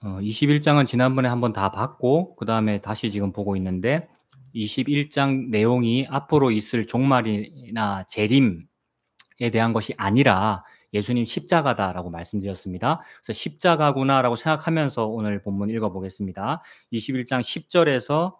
21장은 지난번에 한번 다 봤고 그다음에 다시 지금 보고 있는데 21장 내용이 앞으로 있을 종말이나 재림에 대한 것이 아니라 예수님 십자가다라고 말씀드렸습니다. 그래서 십자가구나라고 생각하면서 오늘 본문 읽어보겠습니다. 21장 10절에서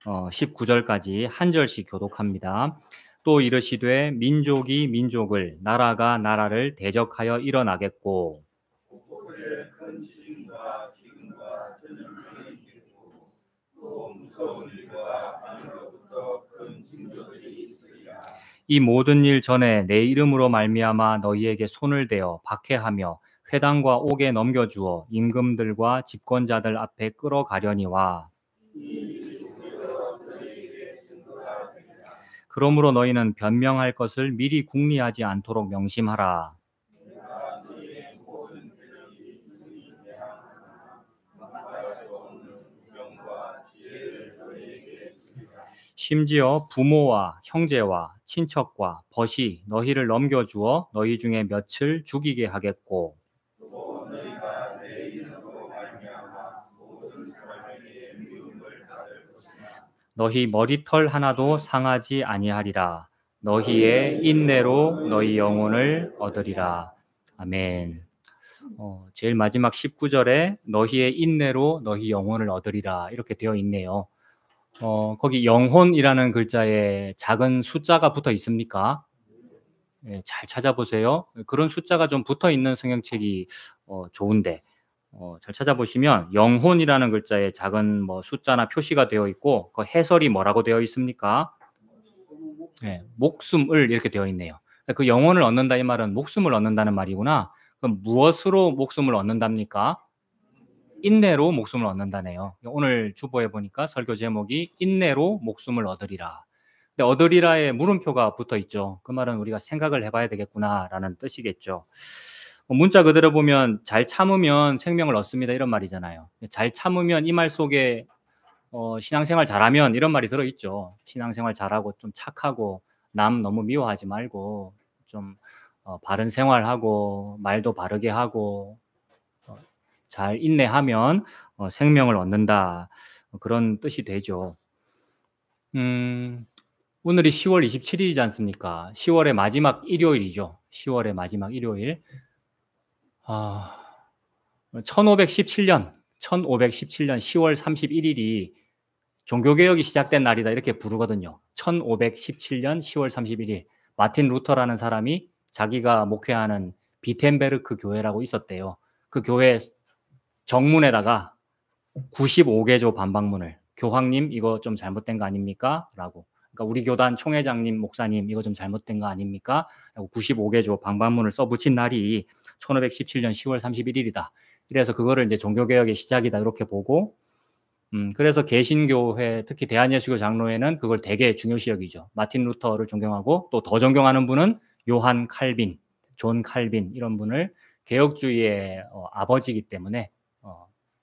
19절까지 한 절씩 교독합니다. 또 이르시되 민족이 민족을 나라가 나라를 대적하여 일어나겠고 곳곳에 큰 지진과 기근과 전염병이 있겠고 또 무서운 일과 하늘로부터 큰 징조들이 있으리라. 이 모든 일 전에 내 이름으로 말미암아 너희에게 손을 대어 박해하며 회당과 옥에 넘겨주어 임금들과 집권자들 앞에 끌어가려니와 이 일이 오히려 너희에게 증거가 되리라. 그러므로 너희는 변명할 것을 미리 궁리하지 않도록 명심하라. 내가 너희의 모든 대적이 너희 대항하나 막할 수 없는 명과 지혜를 너희에게 주리라. 심지어 부모와 형제와 친척과 벗이 너희를 넘겨주어 너희 중에 몇을 죽이게 하겠고 또 너희가 내 이름으로 말미암아 모든 사람에게 미움을 받을 것이나 너희 머리털 하나도 상하지 아니하리라. 너희의 인내로 너희 영혼을 얻으리라. 아멘. 제일 마지막 19절에 너희의 인내로 너희 영혼을 얻으리라 이렇게 되어 있네요. 거기 영혼이라는 글자에 작은 숫자가 붙어 있습니까? 예, 잘 찾아보세요. 그런 숫자가 좀 붙어 있는 성경책이 좋은데 잘 찾아보시면 영혼이라는 글자에 작은 뭐 숫자나 표시가 되어 있고 그 해설이 뭐라고 되어 있습니까? 예, 목숨을 이렇게 되어 있네요. 그 영혼을 얻는다 이 말은 목숨을 얻는다는 말이구나. 그럼 무엇으로 목숨을 얻는답니까? 인내로 목숨을 얻는다네요. 오늘 주보에 보니까 설교 제목이 인내로 목숨을 얻으리라. 근데 얻으리라에 물음표가 붙어 있죠. 그 말은 우리가 생각을 해봐야 되겠구나라는 뜻이겠죠. 문자 그대로 보면 잘 참으면 생명을 얻습니다 이런 말이잖아요. 잘 참으면 이 말 속에 신앙생활 잘하면 이런 말이 들어있죠. 신앙생활 잘하고 좀 착하고 남 너무 미워하지 말고 좀 바른 생활하고 말도 바르게 하고 잘 인내하면 생명을 얻는다. 그런 뜻이 되죠. 오늘이 10월 27일이지 않습니까? 10월의 마지막 일요일이죠. 10월의 마지막 일요일. 1517년 10월 31일이 종교개혁이 시작된 날이다 이렇게 부르거든요. 1517년 10월 31일 마틴 루터라는 사람이 자기가 목회하는 비텐베르크 교회라고 있었대요. 그 교회 정문에다가 95개조 반박문을 교황님 이거 좀 잘못된 거 아닙니까? 라고. 그러니까 우리 교단 총회장님 목사님 이거 좀 잘못된 거 아닙니까? 라고 95개조 반박문을 써붙인 날이 1517년 10월 31일이다. 그래서 그거를 이제 종교개혁의 시작이다 이렇게 보고 그래서 개신교회 특히 대한예수교 장로회는 그걸 되게 중요시 여기죠. 마틴 루터를 존경하고 또 더 존경하는 분은 요한 칼빈, 존 칼빈 이런 분을 개혁주의의 아버지이기 때문에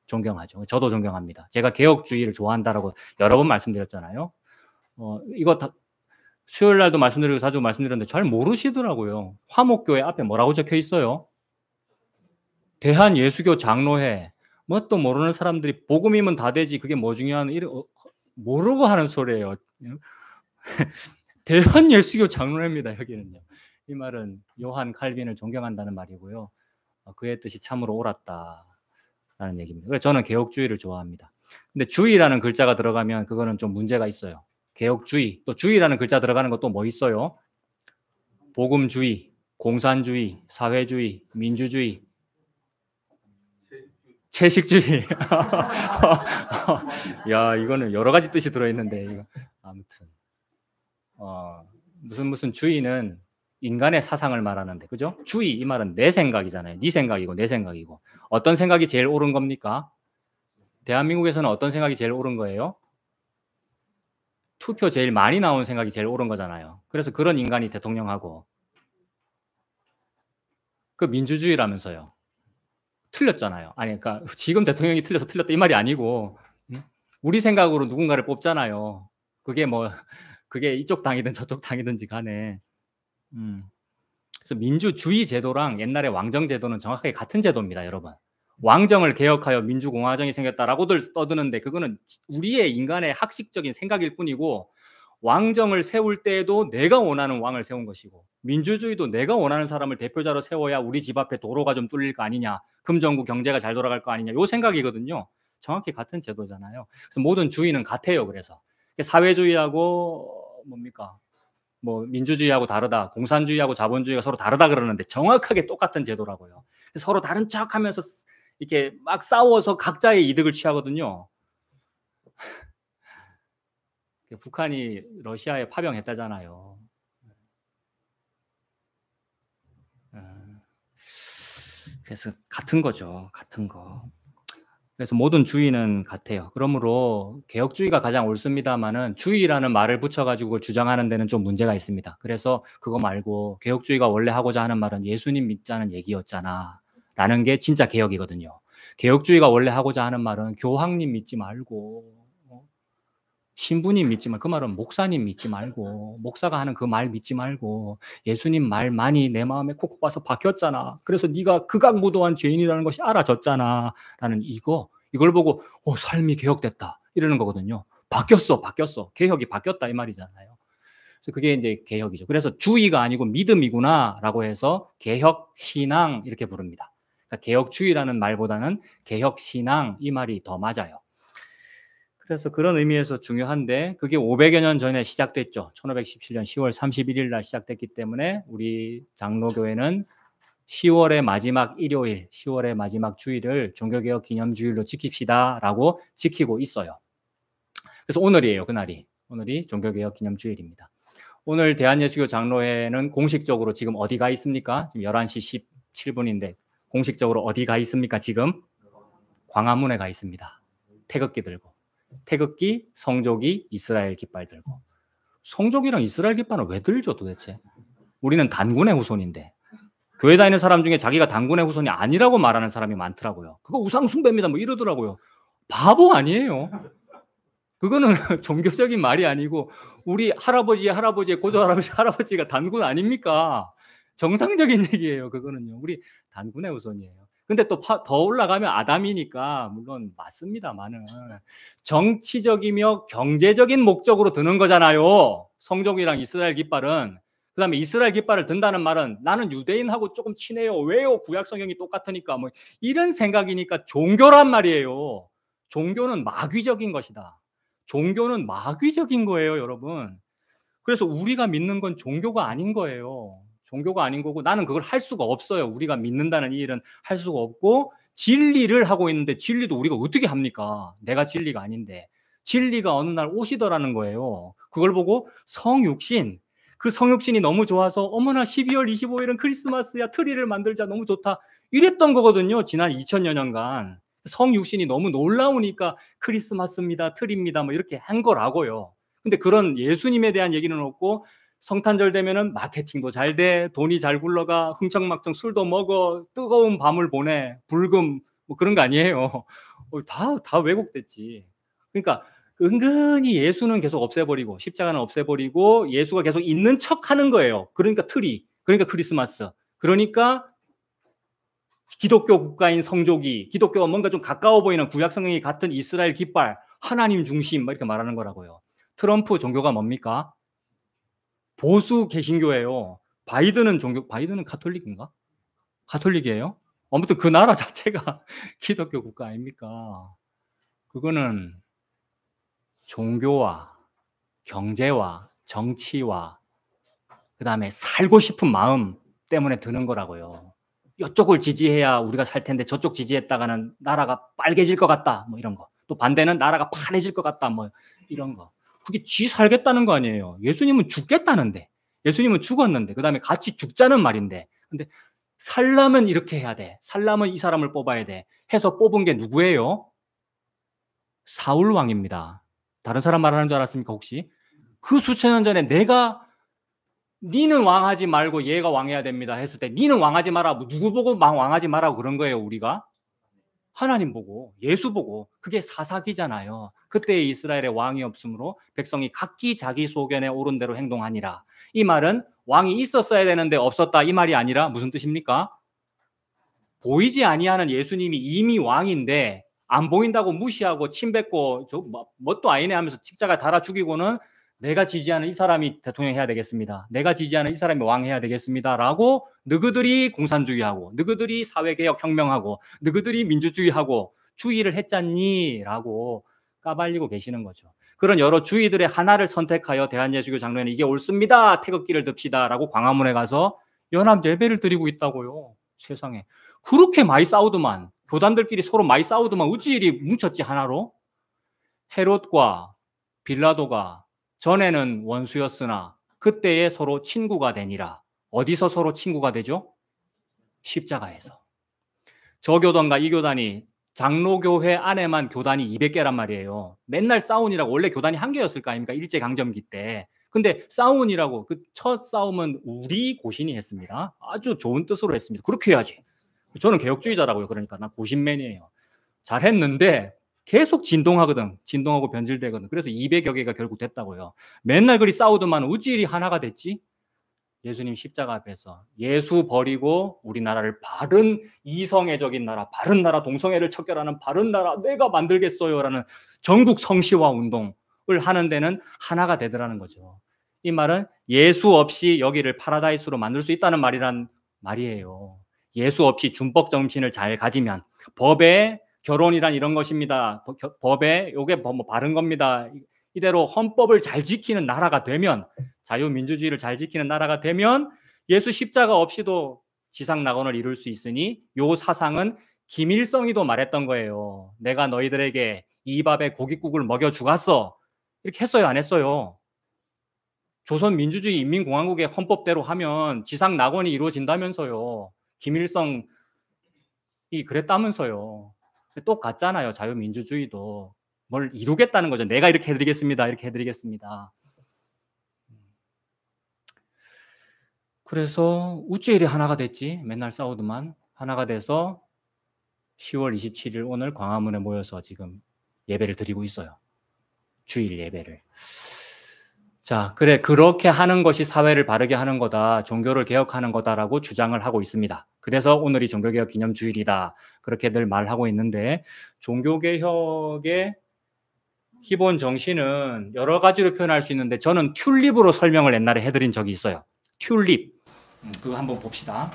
존경하죠. 저도 존경합니다. 제가 개혁주의를 좋아한다라고 여러 번 말씀드렸잖아요. 이거 다 수요일 날도 말씀드리고 자주 말씀드렸는데 잘 모르시더라고요. 화목교회 앞에 뭐라고 적혀 있어요? 대한예수교 장로회. 뭐 또 모르는 사람들이 복음이면 다 되지 그게 뭐 중요한 모르고 하는 소리예요. 대한예수교 장로회입니다. 여기는요. 이 말은 요한 칼빈을 존경한다는 말이고요. 그의 뜻이 참으로 옳았다라는 얘기입니다. 그래서 저는 개혁주의를 좋아합니다. 근데 주의라는 글자가 들어가면 그거는 좀 문제가 있어요. 개혁주의, 또 주의라는 글자 들어가는 것도 뭐 있어요? 복음주의, 공산주의, 사회주의, 민주주의, 채식주의. 야, 이거는 여러 가지 뜻이 들어있는데 이거. 아무튼 무슨 주의는 인간의 사상을 말하는데 그죠? 주의 이 말은 내 생각이잖아요. 네 생각이고 내 생각이고 어떤 생각이 제일 옳은 겁니까? 대한민국에서는 어떤 생각이 제일 옳은 거예요? 투표 제일 많이 나온 생각이 제일 옳은 거잖아요. 그래서 그런 인간이 대통령하고 그 민주주의라면서요. 틀렸잖아요. 아니 그러니까 지금 대통령이 틀려서 틀렸다 이 말이 아니고 우리 생각으로 누군가를 뽑잖아요. 그게 뭐 그게 이쪽 당이든 저쪽 당이든지 간에 그래서 민주주의 제도랑 옛날의 왕정 제도는 정확하게 같은 제도입니다, 여러분. 왕정을 개혁하여 민주공화정이 생겼다라고들 떠드는데 그거는 우리의 인간의 학식적인 생각일 뿐이고 왕정을 세울 때에도 내가 원하는 왕을 세운 것이고 민주주의도 내가 원하는 사람을 대표자로 세워야 우리 집 앞에 도로가 좀 뚫릴 거 아니냐, 금정구 경제가 잘 돌아갈 거 아니냐, 요 생각이거든요. 정확히 같은 제도잖아요. 그래서 모든 주의는 같아요. 그래서 사회주의하고 뭡니까? 뭐 민주주의하고 다르다, 공산주의하고 자본주의가 서로 다르다 그러는데 정확하게 똑같은 제도라고요. 서로 다른 척하면서 이렇게 막 싸워서 각자의 이득을 취하거든요. 북한이 러시아에 파병했다잖아요. 그래서 같은 거죠. 같은 거. 그래서 모든 주의는 같아요. 그러므로 개혁주의가 가장 옳습니다마는 주의라는 말을 붙여가지고 그걸 주장하는 데는 좀 문제가 있습니다. 그래서 그거 말고 개혁주의가 원래 하고자 하는 말은 예수님 믿자는 얘기였잖아 라는 게 진짜 개혁이거든요. 개혁주의가 원래 하고자 하는 말은 교황님 믿지 말고 신부님 믿지 말고, 그 말은 목사님 믿지 말고, 목사가 하는 그 말 믿지 말고, 예수님 말 많이 내 마음에 콕콕 와서 박혔잖아. 그래서 네가 극악무도한 죄인이라는 것이 알아졌잖아 라는 이걸 보고 삶이 개혁됐다 이러는 거거든요. 바뀌었어. 개혁이 바뀌었다 이 말이잖아요. 그래서 그게 이제 개혁이죠. 그래서 주의가 아니고 믿음이구나 라고 해서 개혁신앙 이렇게 부릅니다. 그러니까 개혁주의라는 말보다는 개혁신앙 이 말이 더 맞아요. 그래서 그런 의미에서 중요한데 그게 500여 년 전에 시작됐죠. 1517년 10월 31일 날 시작됐기 때문에 우리 장로교회는 10월의 마지막 일요일, 10월의 마지막 주일을 종교개혁 기념주일로 지킵시다라고 지키고 있어요. 그래서 오늘이에요, 그날이. 오늘이 종교개혁 기념주일입니다. 오늘 대한예수교 장로회는 공식적으로 지금 어디 가 있습니까? 지금 11시 17분인데 공식적으로 어디 가 있습니까? 지금 광화문에 가 있습니다. 태극기 들고. 태극기, 성조기, 이스라엘 깃발 들고. 성조기랑 이스라엘 깃발은 왜 들죠 도대체? 우리는 단군의 후손인데. 교회 다니는 사람 중에 자기가 단군의 후손이 아니라고 말하는 사람이 많더라고요. 그거 우상 숭배입니다 뭐 이러더라고요. 바보 아니에요. 그거는 종교적인 말이 아니고 우리 할아버지의 고조 할아버지가 단군 아닙니까? 정상적인 얘기예요. 그거는요. 우리 단군의 후손이에요. 근데 또 더 올라가면 아담이니까 물론 맞습니다만은 정치적이며 경제적인 목적으로 드는 거잖아요. 성적이랑 이스라엘 깃발은. 그다음에 이스라엘 깃발을 든다는 말은 나는 유대인하고 조금 친해요. 왜요? 구약 성경이 똑같으니까 뭐 이런 생각이니까 종교란 말이에요. 종교는 마귀적인 것이다. 종교는 마귀적인 거예요, 여러분. 그래서 우리가 믿는 건 종교가 아닌 거예요. 종교가 아닌 거고 나는 그걸 할 수가 없어요. 우리가 믿는다는 이 일은 할 수가 없고 진리를 하고 있는데 진리도 우리가 어떻게 합니까? 내가 진리가 아닌데. 진리가 어느 날 오시더라는 거예요. 그걸 보고 성육신, 그 성육신이 너무 좋아서 어머나 12월 25일은 크리스마스야. 트리를 만들자. 너무 좋다. 이랬던 거거든요. 지난 2000여 년간. 성육신이 너무 놀라우니까 크리스마스입니다. 트리입니다. 뭐 이렇게 한 거라고요. 근데 그런 예수님에 대한 얘기는 없고 성탄절 되면은 마케팅도 잘 돼, 돈이 잘 굴러가, 흥청망청 술도 먹어, 뜨거운 밤을 보내, 불금 뭐 그런 거 아니에요. 다 왜곡됐지. 그러니까 은근히 예수는 계속 없애버리고 십자가는 없애버리고 예수가 계속 있는 척하는 거예요. 그러니까 트리, 그러니까 크리스마스, 그러니까 기독교 국가인 성조기, 기독교가 뭔가 좀 가까워 보이는 구약 성경이 같은 이스라엘 깃발, 하나님 중심 막 이렇게 말하는 거라고요. 트럼프 종교가 뭡니까? 보수 개신교예요. 바이든은 카톨릭인가? 카톨릭이에요? 아무튼 그 나라 자체가 기독교 국가 아닙니까? 그거는 종교와 경제와 정치와 그다음에 살고 싶은 마음 때문에 드는 거라고요. 이쪽을 지지해야 우리가 살 텐데 저쪽 지지했다가는 나라가 빨개질 것 같다. 뭐 이런 거. 또 반대는 나라가 파래질 것 같다. 뭐 이런 거. 그게 지 살겠다는 거 아니에요. 예수님은 죽겠다는데. 예수님은 죽었는데. 그다음에 같이 죽자는 말인데. 근데 살려면 이렇게 해야 돼. 살려면 이 사람을 뽑아야 돼. 해서 뽑은 게 누구예요? 사울 왕입니다. 다른 사람 말하는 줄 알았습니까, 혹시? 그 수천 년 전에 내가 니는 왕하지 말고 얘가 왕해야 됩니다 했을 때 니는 왕하지 마라. 누구 보고 왕하지 마라고 그런 거예요, 우리가? 하나님 보고, 예수 보고. 그게 사사기잖아요. 그때 이스라엘에 왕이 없으므로 백성이 각기 자기 소견에 옳은 대로 행동하니라. 이 말은 왕이 있었어야 되는데 없었다 이 말이 아니라 무슨 뜻입니까? 보이지 아니하는 예수님이 이미 왕인데 안 보인다고 무시하고 침뱉고 뭣도 아니네 하면서 십자가 달아 죽이고는 내가 지지하는 이 사람이 대통령 해야 되겠습니다. 내가 지지하는 이 사람이 왕 해야 되겠습니다. 라고 너희들이 공산주의하고 너희들이 사회개혁 혁명하고 너희들이 민주주의하고 주의를 했잖니? 라고 까발리고 계시는 거죠. 그런 여러 주의들의 하나를 선택하여 대한예수교 장로회는 이게 옳습니다. 태극기를 듭시다. 라고 광화문에 가서 연합 예배를 드리고 있다고요. 세상에. 그렇게 많이 싸우더만 교단들끼리 서로 많이 싸우더만 어찌 이리 뭉쳤지 하나로? 헤롯과 빌라도가 전에는 원수였으나 그때에 서로 친구가 되니라. 어디서 서로 친구가 되죠? 십자가에서. 저 교단과 이 교단이 장로교회 안에만 교단이 200개란 말이에요. 맨날 싸운이라고. 원래 교단이 1개였을 거 아닙니까? 일제강점기 때. 근데 싸운이라고 그 첫 싸움은 우리 고신이 했습니다. 아주 좋은 뜻으로 했습니다. 그렇게 해야지. 저는 개혁주의자라고요. 그러니까 난 고신맨이에요. 잘했는데 계속 진동하거든. 진동하고 변질되거든. 그래서 200여 개가 결국 됐다고요. 맨날 그리 싸우더만 어찌 이리 하나가 됐지? 예수님 십자가 앞에서 예수 버리고 우리나라를 바른 이성애적인 나라, 바른 나라, 동성애를 척결하는 바른 나라 내가 만들겠어요라는 전국 성시화 운동을 하는 데는 하나가 되더라는 거죠. 이 말은 예수 없이 여기를 파라다이스로 만들 수 있다는 말이란 말이에요. 예수 없이 준법 정신을 잘 가지면 법에 결혼이란 이런 것입니다. 법에 요게 뭐 바른 겁니다. 이대로 헌법을 잘 지키는 나라가 되면 자유민주주의를 잘 지키는 나라가 되면 예수 십자가 없이도 지상 낙원을 이룰 수 있으니 요 사상은 김일성이도 말했던 거예요. 내가 너희들에게 이 밥에 고깃국을 먹여 주갔어. 이렇게 했어요, 안 했어요? 조선민주주의 인민공화국의 헌법대로 하면 지상 낙원이 이루어진다면서요. 김일성이 그랬다면서요. 똑같잖아요. 자유민주주의도 뭘 이루겠다는 거죠. 내가 이렇게 해드리겠습니다. 이렇게 해드리겠습니다. 그래서 어째 이리 하나가 됐지? 맨날 싸우더만 하나가 돼서 10월 27일 오늘 광화문에 모여서 지금 예배를 드리고 있어요. 주일 예배를. 자, 그래 그렇게 하는 것이 사회를 바르게 하는 거다. 종교를 개혁하는 거다라고 주장을 하고 있습니다. 그래서 오늘이 종교개혁 기념주일이다. 그렇게들 말하고 있는데 종교개혁의 기본 정신은 여러 가지로 표현할 수 있는데 저는 튤립으로 설명을 옛날에 해드린 적이 있어요. 튤립. 그거 한번 봅시다.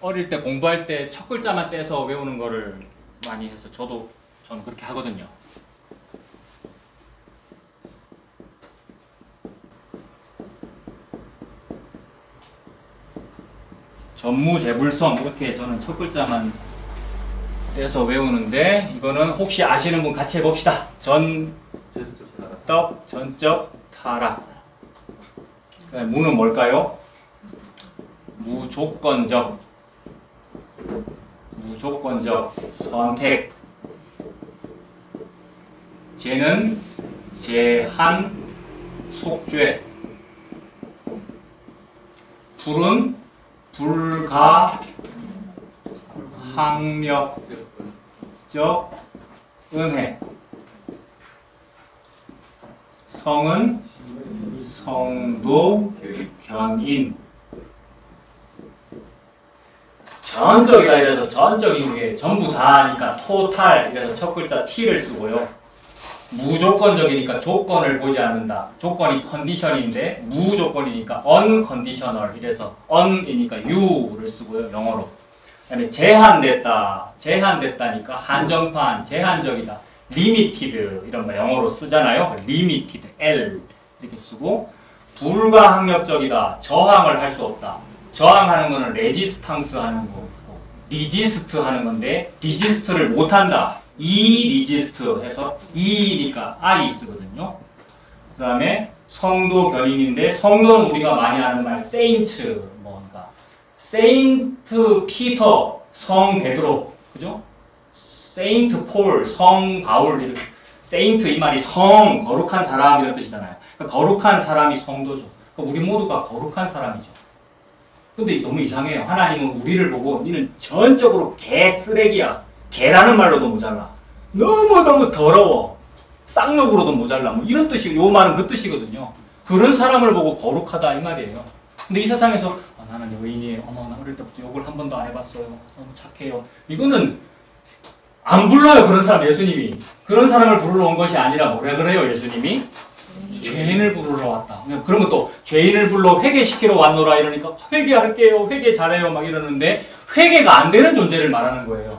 어릴 때 공부할 때 첫 글자만 떼서 외우는 거를 많이 해서 저는 그렇게 하거든요. 전무제불성 이렇게 저는 첫 글자만 떼서 외우는데 이거는 혹시 아시는 분 같이 해봅시다. 전적 타락. 무는 뭘까요? 무조건적 선택. 제는 제한 속죄. 불은 불가항력적 은혜. 성은 성도 견인. 전적이다 이래서 전적인 게 전부 다 하니까 토탈 이래서 첫 글자 T를 쓰고요. 무조건적이니까 조건을 보지 않는다. 조건이 컨디션인데 무조건이니까 unconditional 이래서 un이니까 you를 쓰고요. 영어로. 그다음에 제한됐다니까 한정판, 제한적이다. limited 이런 거 영어로 쓰잖아요. limited, L 이렇게 쓰고 불가항력적이다. 저항을 할 수 없다. 저항하는 거는 레지스탕스 하는 거고 리지스트 하는 건데 리지스트를 못한다. 리지스트 해서 이니까 I 쓰거든요. 그 다음에 성도 견인인데 성도는 우리가 많이 하는 말 세인트 뭔가 세인트 피터 성 베드로 그죠? 세인트 폴 성 바울 이렇게 세인트 이 말이 성 거룩한 사람 이런 뜻이잖아요. 그러니까 거룩한 사람이 성도죠. 그러니까 우리 모두가 거룩한 사람이죠. 근데 너무 이상해요. 하나님은 우리를 보고 니는 전적으로 개쓰레기야. 개라는 말로도 모자라. 너무너무 더러워. 쌍욕으로도 모자라. 뭐 이런 뜻이, 요 말은 그 뜻이거든요. 그런 사람을 보고 거룩하다 이 말이에요. 근데 이 세상에서 나는 의인이에요. 어머, 나 어릴 때부터 욕을 한 번도 안 해봤어요. 너무 착해요. 이거는 안 불러요, 그런 사람 예수님이. 그런 사람을 부르러 온 것이 아니라 뭐라 그래요, 예수님이? 죄인을 부르러 왔다. 그러면 또 죄인을 불러 회개시키러 왔노라 이러니까 회개할게요, 회개 잘해요 막 이러는데 회개가 안 되는 존재를 말하는 거예요.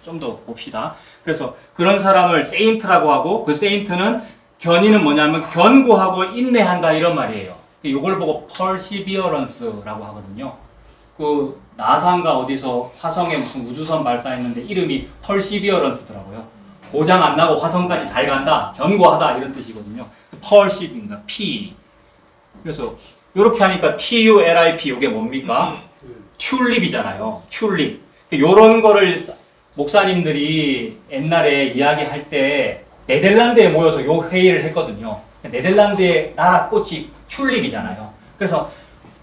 좀 더 봅시다. 그래서 그런 사람을 세인트라고 하고 그 세인트는 견이는 뭐냐면 견고하고 인내한다 이런 말이에요. 이걸 보고 perseverance라고 하거든요. 그 나사인가 어디서 화성에 무슨 우주선 발사했는데 이름이 perseverance더라고요. 고장 안 나고 화성까지 잘 간다, 견고하다 이런 뜻이거든요. perseve인가 P. 그래서 이렇게 하니까 TULIP 이게 뭡니까? 튤립이잖아요. 튤립. 이런 거를 목사님들이 옛날에 이야기할 때 네덜란드에 모여서 요 회의를 했거든요. 네덜란드의 나라 꽃이 튤립이잖아요. 그래서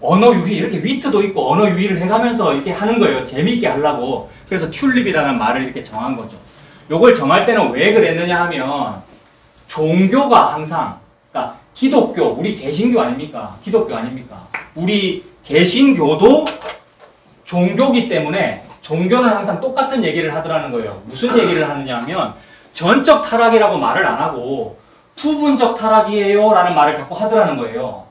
언어 유희, 이렇게 위트도 있고 언어 유희를 해가면서 이렇게 하는 거예요. 재미있게 하려고. 그래서 튤립이라는 말을 이렇게 정한 거죠. 요걸 정할 때는 왜 그랬느냐 하면 종교가 항상, 그러니까 기독교, 우리 개신교 아닙니까? 기독교 아닙니까? 우리 개신교도 종교기 때문에 종교는 항상 똑같은 얘기를 하더라는 거예요. 무슨 얘기를 하느냐 하면 전적 타락이라고 말을 안 하고 부분적 타락이에요 라는 말을 자꾸 하더라는 거예요.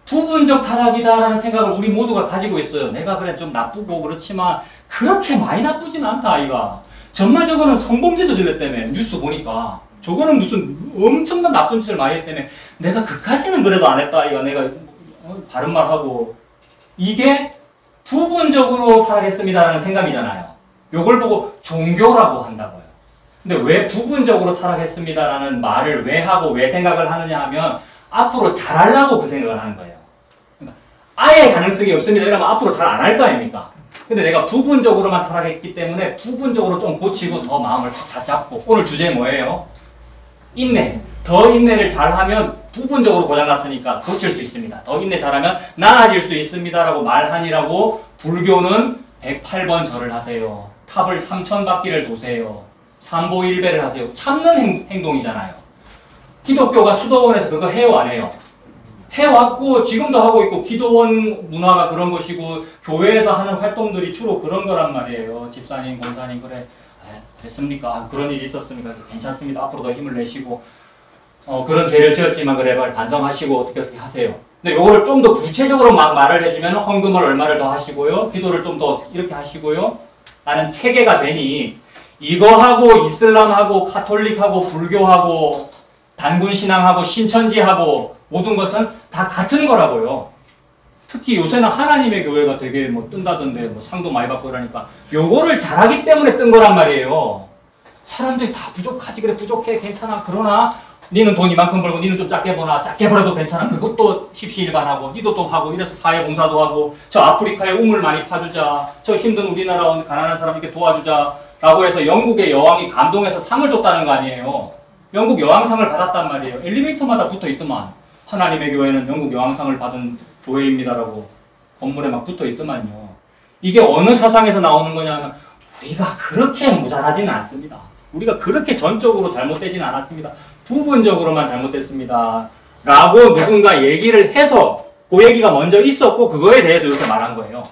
부분적 타락이다라는 생각을 우리 모두가 가지고 있어요. 내가 그래 좀 나쁘고 그렇지만 그렇게 많이 나쁘진 않다 아이가. 정말 저거는 성범죄 저질렀다며 뉴스 보니까. 저거는 무슨 엄청난 나쁜 짓을 많이 했다며 내가 그까지는 그래도 안 했다 아이가. 내가 바른 말 하고 이게 부분적으로 타락했습니다라는 생각이잖아요. 요걸 보고 종교라고 한다고요. 근데 왜 부분적으로 타락했습니다라는 말을 왜 하고 왜 생각을 하느냐 하면 앞으로 잘하려고 그 생각을 하는 거예요. 그러니까 아예 가능성이 없습니다 이러면 앞으로 잘 안 할 거 아닙니까? 근데 내가 부분적으로만 타락했기 때문에 부분적으로 좀 고치고 더 마음을 다 잡고 오늘 주제 뭐예요? 인내. 더 인내를 잘하면 부분적으로 고장났으니까 고칠 수 있습니다. 더 인내 잘하면 나아질 수 있습니다 라고 말하니라고 불교는 108번 절을 하세요. 탑을 3000바퀴를 도세요. 삼보일배를 하세요. 참는 행동이잖아요. 기독교가 수도원에서 그거 해요 안 해요? 해왔고 지금도 하고 있고 기도원 문화가 그런 것이고 교회에서 하는 활동들이 주로 그런 거란 말이에요. 집사님, 권사님 그래 됐습니까? 아, 그런 일이 있었습니까? 괜찮습니다. 앞으로 더 힘을 내시고 그런 죄를 지었지만 그래 반성하시고 어떻게 하세요. 근데 요거를 좀 더 구체적으로 막 말을 해주면 헌금을 얼마를 더 하시고요. 기도를 좀 더 이렇게 하시고요. 라는 체계가 되니 이거하고 이슬람하고 카톨릭하고 불교하고 단군신앙하고 신천지하고 모든 것은 다 같은 거라고요. 특히 요새는 하나님의 교회가 되게 뭐 뜬다던데 뭐 상도 많이 받고 그러니까 요거를 잘하기 때문에 뜬 거란 말이에요. 사람들이 다 부족하지 그래 부족해 괜찮아 그러나 니는 돈 이만큼 벌고 니는 좀 작게 버나 작게 벌어도 괜찮아 그것도 십시일반하고 니도 또 하고 이래서 사회봉사도 하고 저 아프리카에 우물 많이 파주자 저 힘든 우리나라 온 가난한 사람 이렇게 도와주자 라고 해서 영국의 여왕이 감동해서 상을 줬다는 거 아니에요. 영국 여왕상을 받았단 말이에요. 엘리베이터마다 붙어 있더만 하나님의 교회는 영국 여왕상을 받은 교회입니다라고 건물에 막 붙어 있더만요. 이게 어느 사상에서 나오는 거냐면 우리가 그렇게 무잘하지는 않습니다. 우리가 그렇게 전적으로 잘못되지는 않았습니다. 부분적으로만 잘못됐습니다. 라고 누군가 얘기를 해서 그 얘기가 먼저 있었고 그거에 대해서 이렇게 말한 거예요.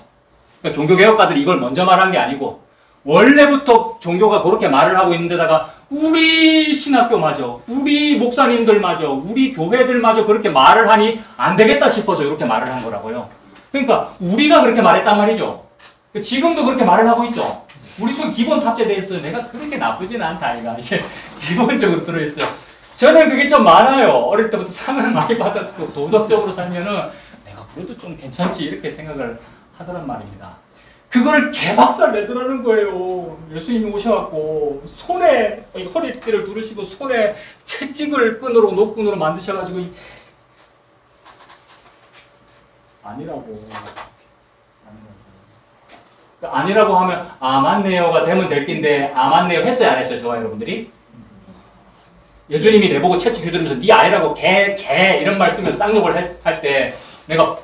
그러니까 종교개혁가들이 이걸 먼저 말한 게 아니고 원래부터 종교가 그렇게 말을 하고 있는데다가 우리 신학교마저 우리 목사님들마저 우리 교회들마저 그렇게 말을 하니 안 되겠다 싶어서 이렇게 말을 한 거라고요. 그러니까 우리가 그렇게 말했단 말이죠. 지금도 그렇게 말을 하고 있죠. 우리 속에 기본 탑재되어 있어요. 내가 그렇게 나쁘진 않다 이가 이게 기본적으로 들어있어요. 저는 그게 좀 많아요. 어릴 때부터 상을 많이 받았고 도덕적으로 살면은 내가 그래도 좀 괜찮지 이렇게 생각을 하더란 말입니다. 그걸 개박살 내더라는 거예요. 예수님이 오셔갖고 손에 허리띠를 두르시고 손에 채찍을 끈으로 녹끈으로 만드셔가지고 아니라고 아니라고 하면 아 맞네요가 되면 될 낀데 아 맞네요 했어요 안 했어요 저와 여러분들이? 예수님이 내보고 채찍 휘두르면서 네 아이라고 개 이런 말 쓰면서 쌍욕을 할 때 내가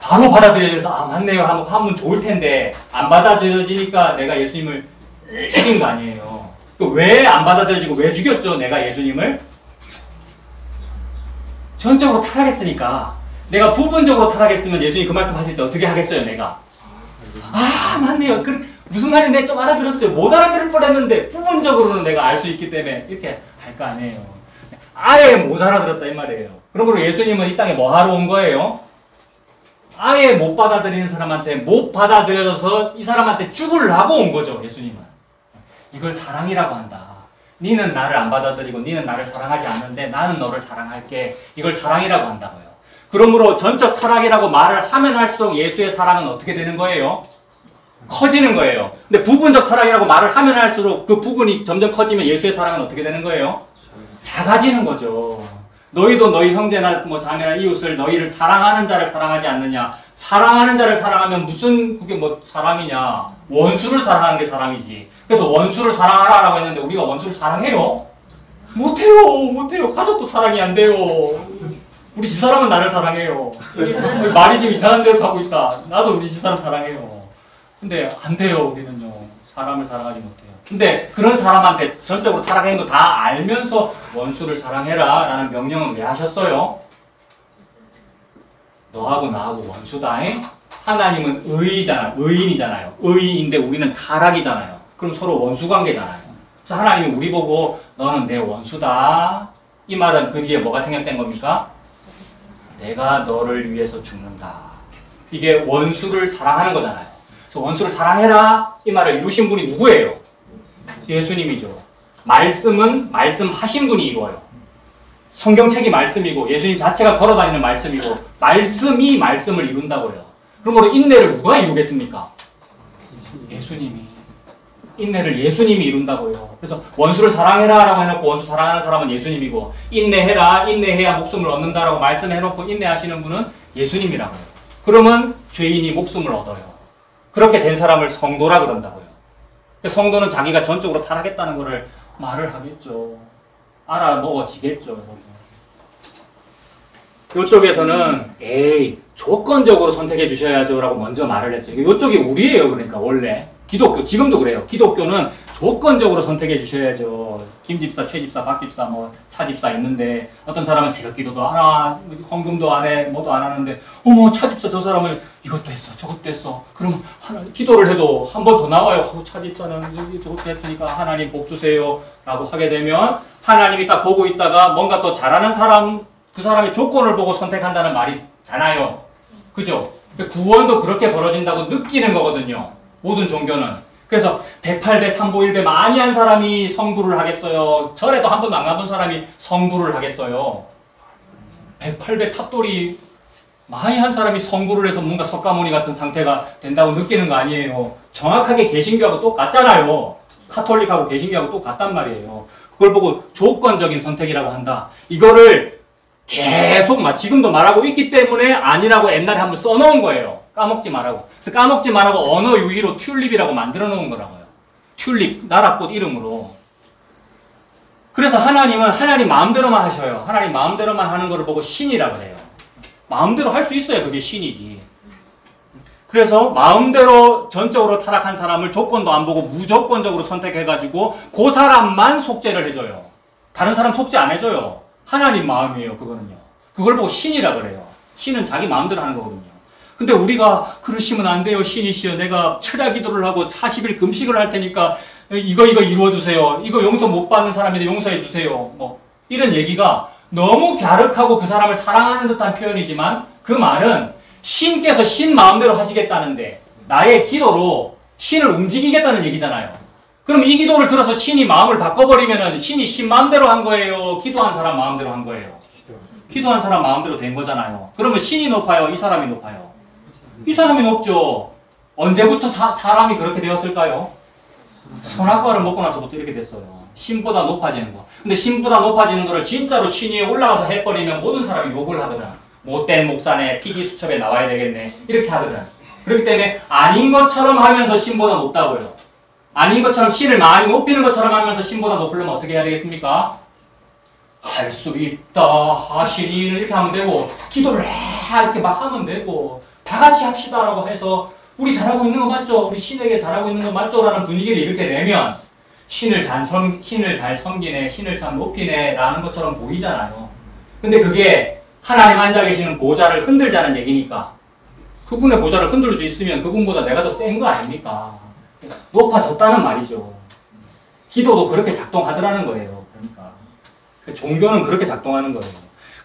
바로 받아들여져서 아 맞네요 하면 좋을 텐데 안 받아들여지니까 내가 예수님을 죽인 거 아니에요. 왜 안 받아들여지고 왜 죽였죠 내가 예수님을? 전적으로 타락했으니까 내가 부분적으로 타락했으면 예수님이 그 말씀 하실 때 어떻게 하겠어요, 내가? 아, 맞네요. 무슨 말인지 내가 좀 알아들었어요. 못 알아들을 뻔했는데 부분적으로는 내가 알 수 있기 때문에 이렇게 할 거 아니에요. 아예 못 알아들었다 이 말이에요. 그러므로 예수님은 이 땅에 뭐 하러 온 거예요? 아예 못 받아들이는 사람한테 못 받아들여서 이 사람한테 죽으려고 온 거죠, 예수님은. 이걸 사랑이라고 한다. 니는 나를 안 받아들이고 니는 나를 사랑하지 않는데 나는 너를 사랑할게. 이걸 사랑이라고 한다고요. 그러므로 전적 타락이라고 말을 하면 할수록 예수의 사랑은 어떻게 되는 거예요? 커지는 거예요. 근데 부분적 타락이라고 말을 하면 할수록 그 부분이 점점 커지면 예수의 사랑은 어떻게 되는 거예요? 작아지는 거죠. 너희도 너희 형제나 뭐 자매나 이웃을 너희를 사랑하는 자를 사랑하지 않느냐. 사랑하는 자를 사랑하면 무슨 그게 뭐 사랑이냐. 원수를 사랑하는 게 사랑이지. 그래서 원수를 사랑하라고 했는데 우리가 원수를 사랑해요? 못해요. 가족도 사랑이 안 돼요. 우리 집사람은 나를 사랑해요. 말이 지금 이상한 데로 가고 있다. 나도 우리 집사람 사랑해요. 근데 안 돼요, 우리는요. 사람을 사랑하지 못해요. 근데 그런 사람한테 전적으로 타락한 거 다 알면서 원수를 사랑해라 라는 명령은 왜 하셨어요? 너하고 나하고 원수다. 하나님은 의인이잖아요. 의인인데 우리는 타락이잖아요. 그럼 서로 원수 관계잖아요. 그래서 하나님이 우리 보고 너는 내 원수다. 이 말은 그 뒤에 뭐가 생략된 겁니까? 내가 너를 위해서 죽는다. 이게 원수를 사랑하는 거잖아요. 그래서 원수를 사랑해라. 이 말을 이루신 분이 누구예요? 예수님이죠. 말씀은 말씀하신 분이 이루어요. 성경책이 말씀이고 예수님 자체가 걸어다니는 말씀이고 말씀이 말씀을 이룬다고요. 그러므로 인내를 누가 이루겠습니까? 예수님이. 인내를 예수님이 이룬다고요. 그래서 원수를 사랑해라 라고 해놓고 원수 사랑하는 사람은 예수님이고 인내해라, 인내해야 목숨을 얻는다라고 말씀해놓고 인내하시는 분은 예수님이라고요. 그러면 죄인이 목숨을 얻어요. 그렇게 된 사람을 성도라 그런다고요. 성도는 자기가 전적으로 타락했다는 것을 말을 하겠죠. 알아먹어지겠죠. 이쪽에서는 조건적으로 선택해 주셔야죠 라고 먼저 말을 했어요. 이쪽이 우리예요. 그러니까 원래 기독교, 지금도 그래요. 기독교는 조건적으로 선택해 주셔야죠. 김집사, 최집사, 박집사, 뭐 차집사 있는데 어떤 사람은 새벽기도도 안 하, 헌금도 안 해, 뭐도 안 하는데 어머 차집사 저 사람은 이것도 했어, 저것도 했어. 그럼 기도를 해도 한 번 더 나와요. 차집사는 저것도 했으니까 하나님 복 주세요 라고 하게 되면 하나님이 딱 보고 있다가 뭔가 또 잘하는 사람, 그 사람의 조건을 보고 선택한다는 말이잖아요. 그죠? 구원도 그렇게 벌어진다고 느끼는 거거든요. 모든 종교는. 그래서 108배, 3보, 1배 많이 한 사람이 성부를 하겠어요? 절에도 한 번도 안 가본 사람이 성부를 하겠어요? 108배 탑돌이 많이 한 사람이 성부를 해서 뭔가 석가모니 같은 상태가 된다고 느끼는 거 아니에요? 정확하게 개신교하고 똑같잖아요. 카톨릭하고 개신교하고 똑같단 말이에요. 그걸 보고 조건적인 선택이라고 한다. 이거를 계속 지금도 말하고 있기 때문에 아니라고 옛날에 한번 써놓은 거예요. 까먹지 말라고. 그래서 까먹지 말라고 언어 유희로 튤립이라고 만들어 놓은 거라고요. 튤립, 나라꽃 이름으로. 그래서 하나님은 하나님 마음대로만 하셔요. 하나님 마음대로만 하는 거를 보고 신이라고 해요. 마음대로 할 수 있어야 그게 신이지. 그래서 마음대로 전적으로 타락한 사람을 조건도 안 보고 무조건적으로 선택해가지고 그 사람만 속죄를 해줘요. 다른 사람 속죄 안 해줘요. 하나님 마음이에요. 그거는요. 그걸 보고 신이라고 그래요. 신은 자기 마음대로 하는 거거든요. 근데 우리가 그러시면 안 돼요. 신이시여 내가 철야 기도를 하고 40일 금식을 할 테니까 이거 이루어주세요. 이거 용서 못 받는 사람인데 용서해 주세요. 뭐 이런 얘기가 너무 갸륵하고 그 사람을 사랑하는 듯한 표현이지만 그 말은 신께서 신 마음대로 하시겠다는데 나의 기도로 신을 움직이겠다는 얘기잖아요. 그럼 이 기도를 들어서 신이 마음을 바꿔버리면 신이 신 마음대로 한 거예요? 기도한 사람 마음대로 한 거예요? 기도한 사람 마음대로 된 거잖아요. 그러면 신이 높아요? 이 사람이 높아요? 이 사람이 높죠. 언제부터 사람이 그렇게 되었을까요? 선악과를 먹고 나서부터 이렇게 됐어요. 신보다 높아지는 거. 근데 신보다 높아지는 거를 진짜로 신 위에 올라가서 해버리면 모든 사람이 욕을 하거든. 못된 목사네, 피기수첩에 나와야 되겠네. 이렇게 하거든. 그렇기 때문에 아닌 것처럼 하면서 신보다 높다고요. 아닌 것처럼 신을 많이 높이는 것처럼 하면서 신보다 높으려면 어떻게 해야 되겠습니까? 할 수 있다 하시니 이렇게 하면 되고 기도를 이렇게 막 하면 되고 다 같이 합시다 라고 해서 우리 잘하고 있는 거 맞죠? 우리 신에게 잘하고 있는 거 맞죠? 라는 분위기를 이렇게 내면 신을 잘 섬기네, 신을 참 높이네 라는 것처럼 보이잖아요. 근데 그게 하나님 앉아 계시는 보좌를 흔들자는 얘기니까 그분의 보좌를 흔들 수 있으면 그분보다 내가 더 센 거 아닙니까? 높아졌다는 말이죠. 기도도 그렇게 작동하더라는 거예요. 그러니까 종교는 그렇게 작동하는 거예요.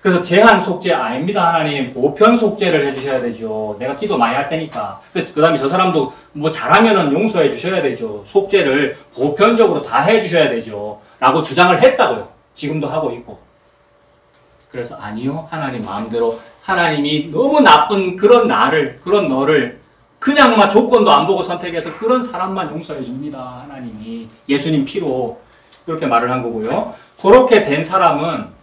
그래서 제한 속죄 아닙니다. 하나님 보편 속죄를 해주셔야 되죠. 내가 기도 많이 할 테니까. 그 다음에 저 사람도 뭐 잘하면은 용서해 주셔야 되죠. 속죄를 보편적으로 다 해주셔야 되죠. 라고 주장을 했다고요. 지금도 하고 있고. 그래서 아니요. 하나님 마음대로 하나님이 너무 나쁜 그런 나를, 그런 너를 그냥 막 조건도 안 보고 선택해서 그런 사람만 용서해 줍니다. 하나님이 예수님 피로 그렇게 말을 한 거고요. 그렇게 된 사람은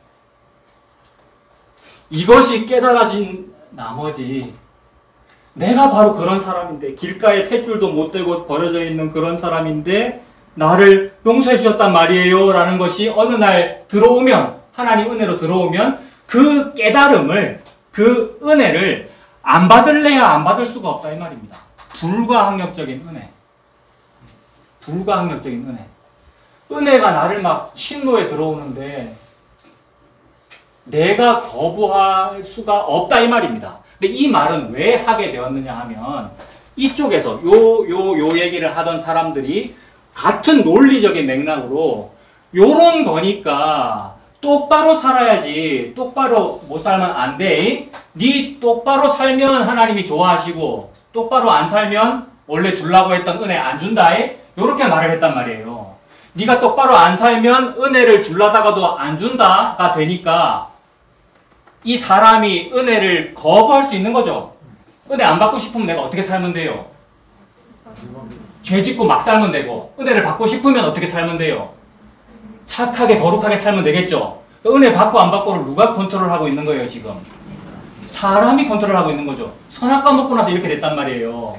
이것이 깨달아진 나머지 내가 바로 그런 사람인데 길가에 탯줄도 못 대고 버려져 있는 그런 사람인데 나를 용서해 주셨단 말이에요 라는 것이 어느 날 들어오면 하나님 은혜로 들어오면 그 깨달음을 그 은혜를 안 받을래야 안 받을 수가 없다 이 말입니다. 불가항력적인 은혜. 불가항력적인 은혜. 은혜가 나를 막 침노에 들어오는데 내가 거부할 수가 없다 이 말입니다. 근데 이 말은 왜 하게 되었느냐 하면 이쪽에서 요 얘기를 하던 사람들이 같은 논리적인 맥락으로 요런 거니까 똑바로 살아야지 똑바로 못 살면 안 돼. 네 똑바로 살면 하나님이 좋아하시고 똑바로 안 살면 원래 주려고 했던 은혜 안 준다. 요렇게 말을 했단 말이에요. 네가 똑바로 안 살면 은혜를 주려다가도 안 준다가 되니까 이 사람이 은혜를 거부할 수 있는 거죠. 은혜 안 받고 싶으면 내가 어떻게 살면 돼요? 죄 짓고 막 살면 되고 은혜를 받고 싶으면 어떻게 살면 돼요? 착하게 거룩하게 살면 되겠죠. 은혜 받고 안 받고를 누가 컨트롤하고 있는 거예요 지금? 사람이 컨트롤하고 있는 거죠. 선악과 먹고 나서 이렇게 됐단 말이에요.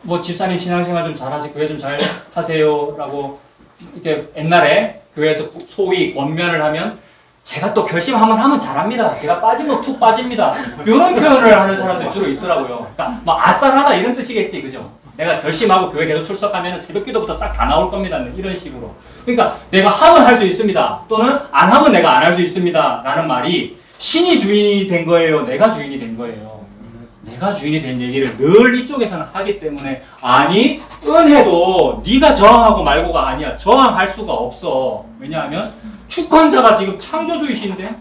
뭐 집사님 신앙생활 좀 잘하세요, 교회 좀 잘 하세요 라고 이렇게 옛날에 교회에서 소위 권면을 하면 제가 또 결심하면 하면 잘합니다. 제가 빠지면 툭 빠집니다. 이런 표현을 하는 사람들 주로 있더라고요. 그러니까 뭐 아싸라다 이런 뜻이겠지, 그죠? 내가 결심하고 교회 계속 출석하면 새벽 기도부터 싹 다 나올 겁니다. 이런 식으로. 그러니까 내가 하면 할 수 있습니다. 또는 안 하면 내가 안 할 수 있습니다. 라는 말이 신이 주인이 된 거예요? 내가 주인이 된 거예요? 내가 주인이 된 얘기를 늘 이쪽에서는 하기 때문에 아니 은혜도 네가 저항하고 말고가 아니야. 저항할 수가 없어. 왜냐하면 주권자가 지금 창조주이신데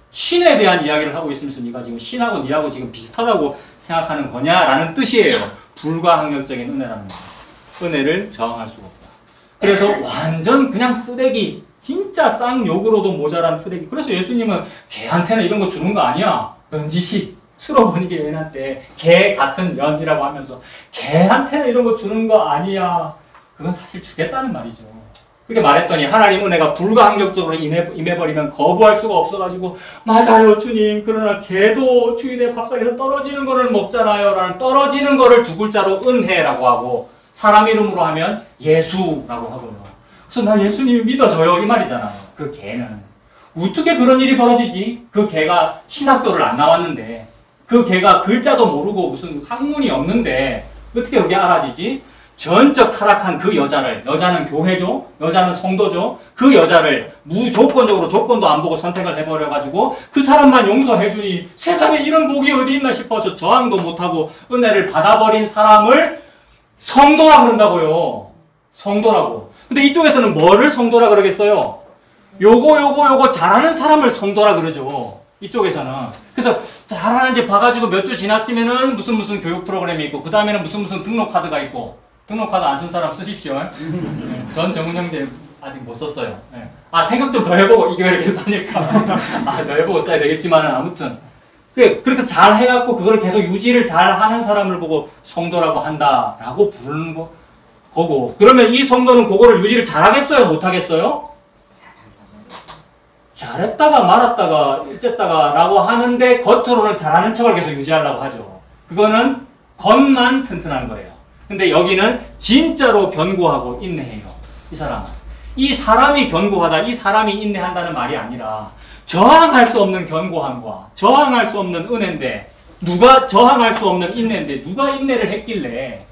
신에 대한 이야기를 하고 있으면서 네가 지금 신하고 네하고 지금 비슷하다고 생각하는 거냐라는 뜻이에요. 불가항력적인 은혜라는 거. 은혜를 저항할 수가 없다. 그래서 완전 그냥 쓰레기, 진짜 쌍욕으로도 모자란 쓰레기. 그래서 예수님은 개한테는 이런 거 주는 거 아니야. 넌지시 쓸어버리게 해놨대. 개 같은 년이라고 하면서 개한테는 이런 거 주는 거 아니야. 그건 사실 주겠다는 말이죠. 그렇게 말했더니 하나님 은혜가 불가항력적으로 임해버리면 거부할 수가 없어가지고 맞아요 주님, 그러나 개도 주인의 밥상에서 떨어지는 거를 먹잖아요 라는 떨어지는 거를 두 글자로 은혜라고 하고 사람 이름으로 하면 예수라고 하고요. 그래서 나 예수님이 믿어져요 이 말이잖아요. 그 개는 어떻게 그런 일이 벌어지지? 그 개가 신학교를 안 나왔는데 그 개가 글자도 모르고 무슨 학문이 없는데 어떻게 그게 알아지지? 전적 타락한 그 여자를, 여자는 교회죠? 여자는 성도죠? 그 여자를 무조건적으로 조건도 안 보고 선택을 해버려가지고 그 사람만 용서해주니 세상에 이런 복이 어디 있나 싶어서 저항도 못하고 은혜를 받아버린 사람을 성도라 그런다고요. 성도라고. 근데 이쪽에서는 뭐를 성도라 그러겠어요? 요거 잘하는 사람을 성도라 그러죠. 이쪽에서는. 그래서 잘하는지 봐가지고 몇 주 지났으면은 무슨 교육 프로그램이 있고 그 다음에는 무슨 등록 카드가 있고 등록카드 안 쓴 사람 쓰십시오. 전 정은 형제 아직 못 썼어요. 아 생각 좀 더 해보고 이 교회를 계속 다닐까. 아 더 해보고 써야 되겠지만 아무튼 그렇게 잘 해갖고 그걸 계속 유지를 잘 하는 사람을 보고 성도라고 한다라고 부르는 거고. 그러면 이 성도는 그거를 유지를 잘하겠어요? 못하겠어요? 잘했다가 말았다가 어쨌다가 라고 하는데 겉으로는 잘하는 척을 계속 유지하려고 하죠. 그거는 겉만 튼튼한 거예요. 근데 여기는 진짜로 견고하고 인내해요. 이 사람은. 이 사람이 견고하다, 이 사람이 인내한다는 말이 아니라 저항할 수 없는 견고함과 저항할 수 없는 은혜인데 누가 저항할 수 없는 인내인데 누가 인내를 했길래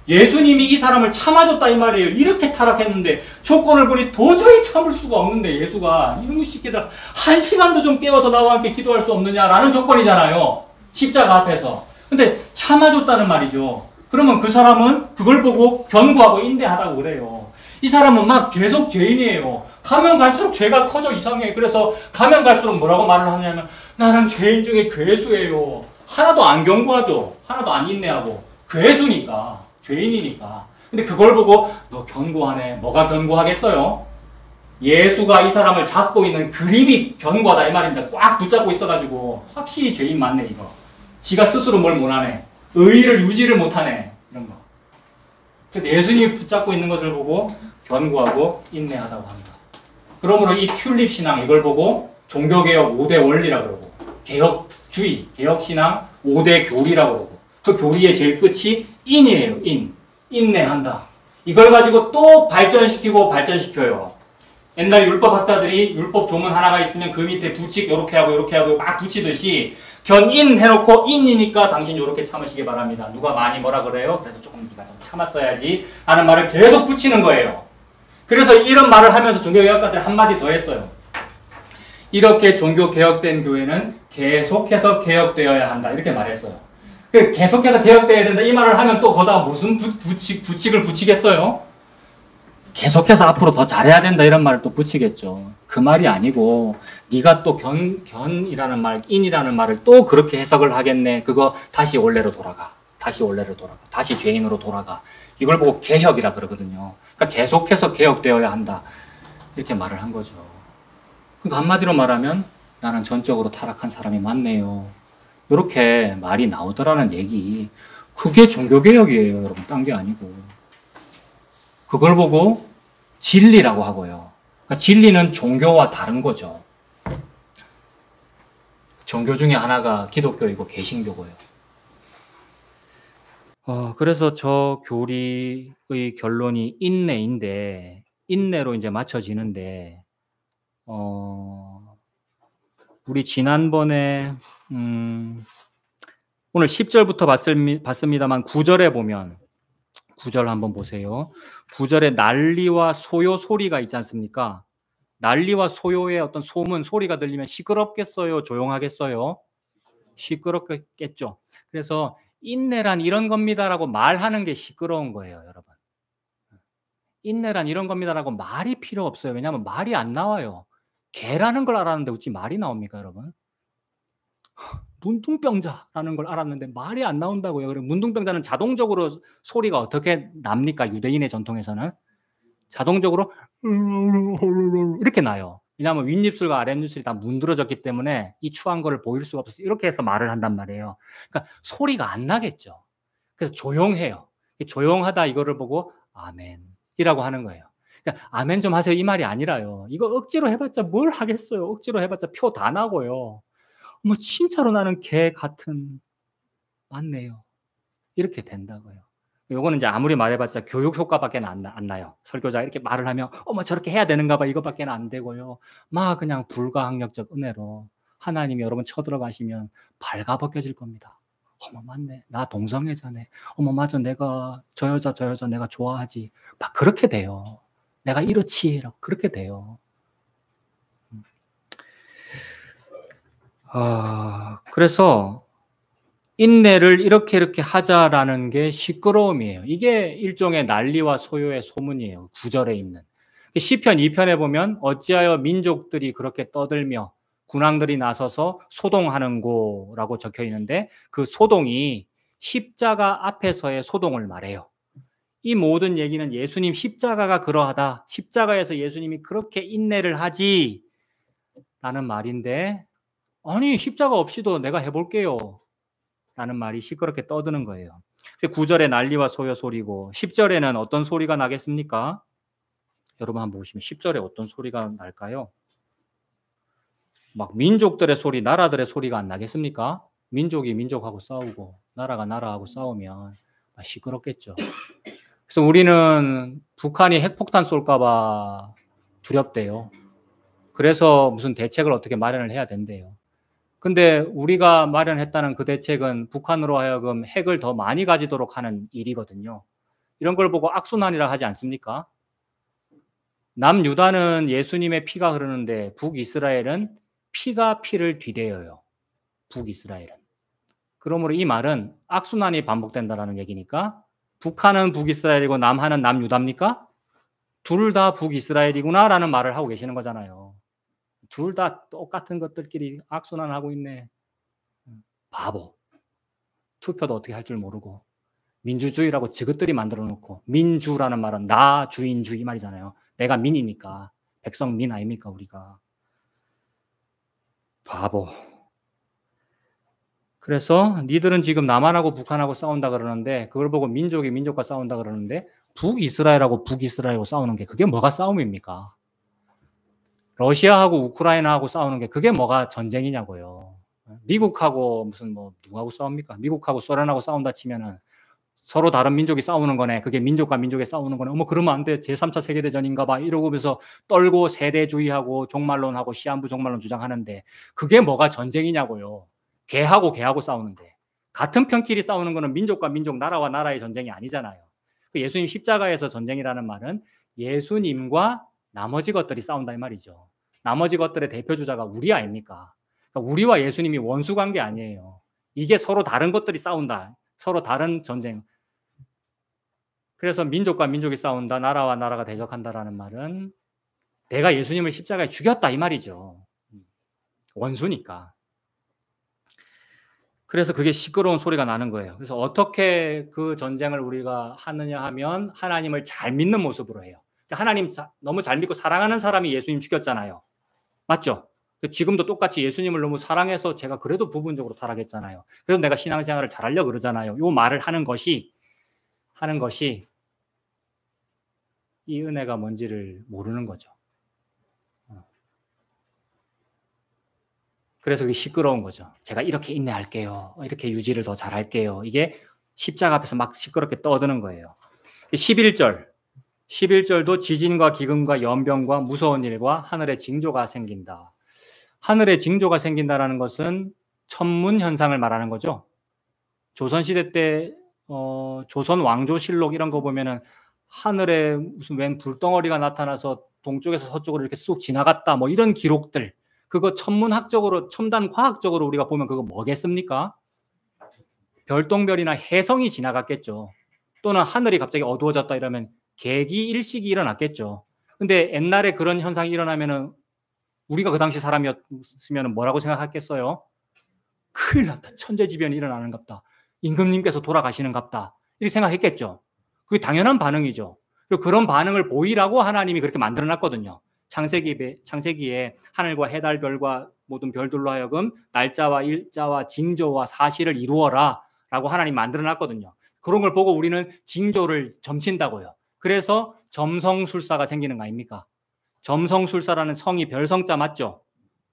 예수님이 이 사람을 참아줬다 이 말이에요. 이렇게 타락했는데 조건을 보니 도저히 참을 수가 없는데 예수가 이놈의 새끼들 1시간도 좀 깨워서 나와 함께 기도할 수 없느냐라는 조건이잖아요. 십자가 앞에서. 근데 참아줬다는 말이죠. 그러면 그 사람은 그걸 보고 견고하고 인내하다고 그래요. 이 사람은 막 계속 죄인이에요. 가면 갈수록 죄가 커져 이상해. 그래서 가면 갈수록 뭐라고 말을 하냐면 나는 죄인 중에 괴수예요. 하나도 안 견고하죠. 하나도 안 인내하고. 괴수니까. 죄인이니까. 근데 그걸 보고 너 견고하네. 뭐가 견고하겠어요? 예수가 이 사람을 잡고 있는 그립이 견고하다 이 말입니다. 꽉 붙잡고 있어가지고 확실히 죄인 맞네 이거. 지가 스스로 뭘 못하네. 의의를 유지를 못하네. 이런 거. 그래서 예수님이 붙잡고 있는 것을 보고 견고하고 인내하다고 합니다. 그러므로 이 튤립 신앙 이걸 보고 종교개혁 5대 원리라고 그러고 개혁주의, 개혁신앙 5대 교리라고 그러고 그 교리의 제일 끝이 인이에요. 인내한다. 이걸 가지고 또 발전시키고 발전시켜요. 옛날 율법학자들이 율법 조문 하나가 있으면 그 밑에 부칙 요렇게 하고 막 붙이듯이 견인 해놓고 인이니까 당신 요렇게 참으시기 바랍니다. 누가 많이 뭐라 그래요? 그래서 조금 네가 좀 참았어야지 하는 말을 계속 붙이는 거예요. 그래서 이런 말을 하면서 종교개혁가들이 한마디 더 했어요. 이렇게 종교개혁된 교회는 계속해서 개혁되어야 한다. 이렇게 말했어요. 계속해서 개혁되어야 된다. 이 말을 하면 또 거기다가 무슨 부칙을 붙이겠어요? 계속해서 앞으로 더 잘해야 된다. 이런 말을 또 붙이겠죠. 그 말이 아니고 네가 또 견이라는 말, 인이라는 말을 또 그렇게 해석을 하겠네. 그거 다시 원래로 돌아가. 다시 죄인으로 돌아가. 이걸 보고 개혁이라 그러거든요. 그러니까 계속해서 개혁되어야 한다. 이렇게 말을 한 거죠. 그러니까 한마디로 말하면 나는 전적으로 타락한 사람이 맞네요. 이렇게 말이 나오더라는 얘기. 그게 종교개혁이에요, 여러분. 딴 게 아니고. 그걸 보고 진리라고 하고요. 그러니까 진리는 종교와 다른 거죠. 종교 중에 하나가 기독교이고 개신교고요. 그래서 저 교리의 결론이 인내인데, 인내로 이제 맞춰지는데, 우리 지난번에, 오늘 10절부터 봤습니다만 9절에 보면, 9절 한번 보세요. 9절에 난리와 소요 소리가 있지 않습니까? 난리와 소요의 어떤 소문, 소리가 들리면 시끄럽겠어요? 조용하겠어요? 시끄럽겠죠. 그래서 인내란 이런 겁니다라고 말하는 게 시끄러운 거예요, 여러분. 인내란 이런 겁니다라고 말이 필요 없어요. 왜냐하면 말이 안 나와요. 개라는 걸 알았는데 어찌 말이 나옵니까, 여러분? 문둥병자라는 걸 알았는데 말이 안 나온다고요. 그럼 문둥병자는 자동적으로 소리가 어떻게 납니까? 유대인의 전통에서는 자동적으로 이렇게 나요. 왜냐하면 윗입술과 아랫입술이 다 문드러졌기 때문에 이 추한 거를 보일 수가 없어서 이렇게 해서 말을 한단 말이에요. 그러니까 소리가 안 나겠죠. 그래서 조용해요. 조용하다 이거를 보고 아멘이라고 하는 거예요. 그러니까 아멘 좀 하세요 이 말이 아니라요. 이거 억지로 해봤자 뭘 하겠어요. 억지로 해봤자 표 다 나고요. 뭐 진짜로 나는 개 같은 맞네요. 이렇게 된다고요. 요거는 이제 아무리 말해봤자 교육 효과밖에 안 나요. 설교자가 이렇게 말을 하면 어머 저렇게 해야 되는가 봐 이거밖에 안 되고요. 막 그냥 불가항력적 은혜로 하나님이 여러분 쳐들어가시면 발가벗겨질 겁니다. 어머 맞네. 나 동성애자네. 어머 맞아. 내가 저 여자 내가 좋아하지. 막 그렇게 돼요. 내가 이렇지라고 그렇게 돼요. 그래서 인내를 이렇게 하자라는 게 시끄러움이에요. 이게 일종의 난리와 소요의 소문이에요. 9절에 있는. 시편 2편에 보면 어찌하여 민족들이 그렇게 떠들며 군왕들이 나서서 소동하는고라고 적혀 있는데 그 소동이 십자가 앞에서의 소동을 말해요. 이 모든 얘기는 예수님 십자가가 그러하다. 십자가에서 예수님이 그렇게 인내를 하지 라는 말인데 아니 십자가 없이도 내가 해볼게요. 라는 말이 시끄럽게 떠드는 거예요. 9절에 난리와 소요 소리고 10절에는 어떤 소리가 나겠습니까? 여러분 한번 보시면 10절에 어떤 소리가 날까요? 막 민족들의 소리, 나라들의 소리가 안 나겠습니까? 민족이 민족하고 싸우고 나라가 나라하고 싸우면 시끄럽겠죠. 그래서 우리는 북한이 핵폭탄 쏠까 봐 두렵대요. 그래서 무슨 대책을 어떻게 마련을 해야 된대요. 근데 우리가 마련했다는 그 대책은 북한으로 하여금 핵을 더 많이 가지도록 하는 일이거든요. 이런 걸 보고 악순환이라 하지 않습니까? 남유다는 예수님의 피가 흐르는데 북이스라엘은 피가 피를 뒤대어요. 북이스라엘은. 그러므로 이 말은 악순환이 반복된다는 얘기니까 북한은 북이스라엘이고 남한은 남유다입니까? 둘 다 북이스라엘이구나라는 말을 하고 계시는 거잖아요. 둘 다 똑같은 것들끼리 악순환하고 있네. 바보. 투표도 어떻게 할 줄 모르고 민주주의라고 지긋들이 만들어 놓고 민주라는 말은 나 주인주의 말이잖아요. 내가 민이니까 백성 민 아닙니까 우리가. 바보. 그래서 니들은 지금 남한하고 북한하고 싸운다 그러는데 그걸 보고 민족이 민족과 싸운다 그러는데 북이스라엘하고 북이스라엘하고 싸우는 게 그게 뭐가 싸움입니까? 러시아하고 우크라이나하고 싸우는 게 그게 뭐가 전쟁이냐고요. 미국하고 무슨 뭐 누구하고 싸웁니까? 미국하고 소련하고 싸운다 치면은 서로 다른 민족이 싸우는 거네. 그게 민족과 민족이 싸우는 거네. 어머 그러면 안 돼. 제3차 세계대전인가 봐. 이러고면서 떨고 세대주의하고 종말론하고 시한부 종말론 주장하는데 그게 뭐가 전쟁이냐고요. 개하고 개하고 싸우는데. 같은 편끼리 싸우는 거는 민족과 민족, 나라와 나라의 전쟁이 아니잖아요. 예수님 십자가에서 전쟁이라는 말은 예수님과 나머지 것들이 싸운다 이 말이죠. 나머지 것들의 대표주자가 우리 아닙니까? 그러니까 우리와 예수님이 원수 관계 아니에요. 이게 서로 다른 것들이 싸운다. 서로 다른 전쟁. 그래서 민족과 민족이 싸운다, 나라와 나라가 대적한다라는 말은 내가 예수님을 십자가에 죽였다 이 말이죠. 원수니까. 그래서 그게 시끄러운 소리가 나는 거예요. 그래서 어떻게 그 전쟁을 우리가 하느냐 하면 하나님을 잘 믿는 모습으로 해요. 하나님 너무 잘 믿고 사랑하는 사람이 예수님 죽였잖아요. 맞죠? 지금도 똑같이 예수님을 너무 사랑해서 제가 그래도 부분적으로 타락했잖아요. 그래서 내가 신앙생활을 잘하려고 그러잖아요. 이 말을 하는 것이 이 은혜가 뭔지를 모르는 거죠. 그래서 그게 시끄러운 거죠. 제가 이렇게 인내할게요. 이렇게 유지를 더 잘할게요. 이게 십자가 앞에서 막 시끄럽게 떠드는 거예요. 11절도 지진과 기근과 연병과 무서운 일과 하늘의 징조가 생긴다. 하늘의 징조가 생긴다라는 것은 천문 현상을 말하는 거죠. 조선시대 때 조선 왕조실록 이런 거 보면은 하늘에 무슨 웬 불덩어리가 나타나서 동쪽에서 서쪽으로 이렇게 쑥 지나갔다 뭐 이런 기록들, 그거 천문학적으로 첨단 과학적으로 우리가 보면 그거 뭐겠습니까? 별똥별이나 혜성이 지나갔겠죠. 또는 하늘이 갑자기 어두워졌다 이러면 개기 일식이 일어났겠죠. 근데 옛날에 그런 현상이 일어나면은 우리가 그 당시 사람이었으면 뭐라고 생각했겠어요? 큰일 났다. 천재지변이 일어나는갑다. 임금님께서 돌아가시는갑다. 이렇게 생각했겠죠. 그게 당연한 반응이죠. 그리고 그런 반응을 보이라고 하나님이 그렇게 만들어놨거든요. 창세기에 하늘과 해달, 별과 모든 별들로 하여금 날짜와 일자와 징조와 사실을 이루어라 라고 하나님 만들어놨거든요. 그런 걸 보고 우리는 징조를 점친다고요. 그래서 점성술사가 생기는 거 아닙니까? 점성술사라는 성이 별성자 맞죠?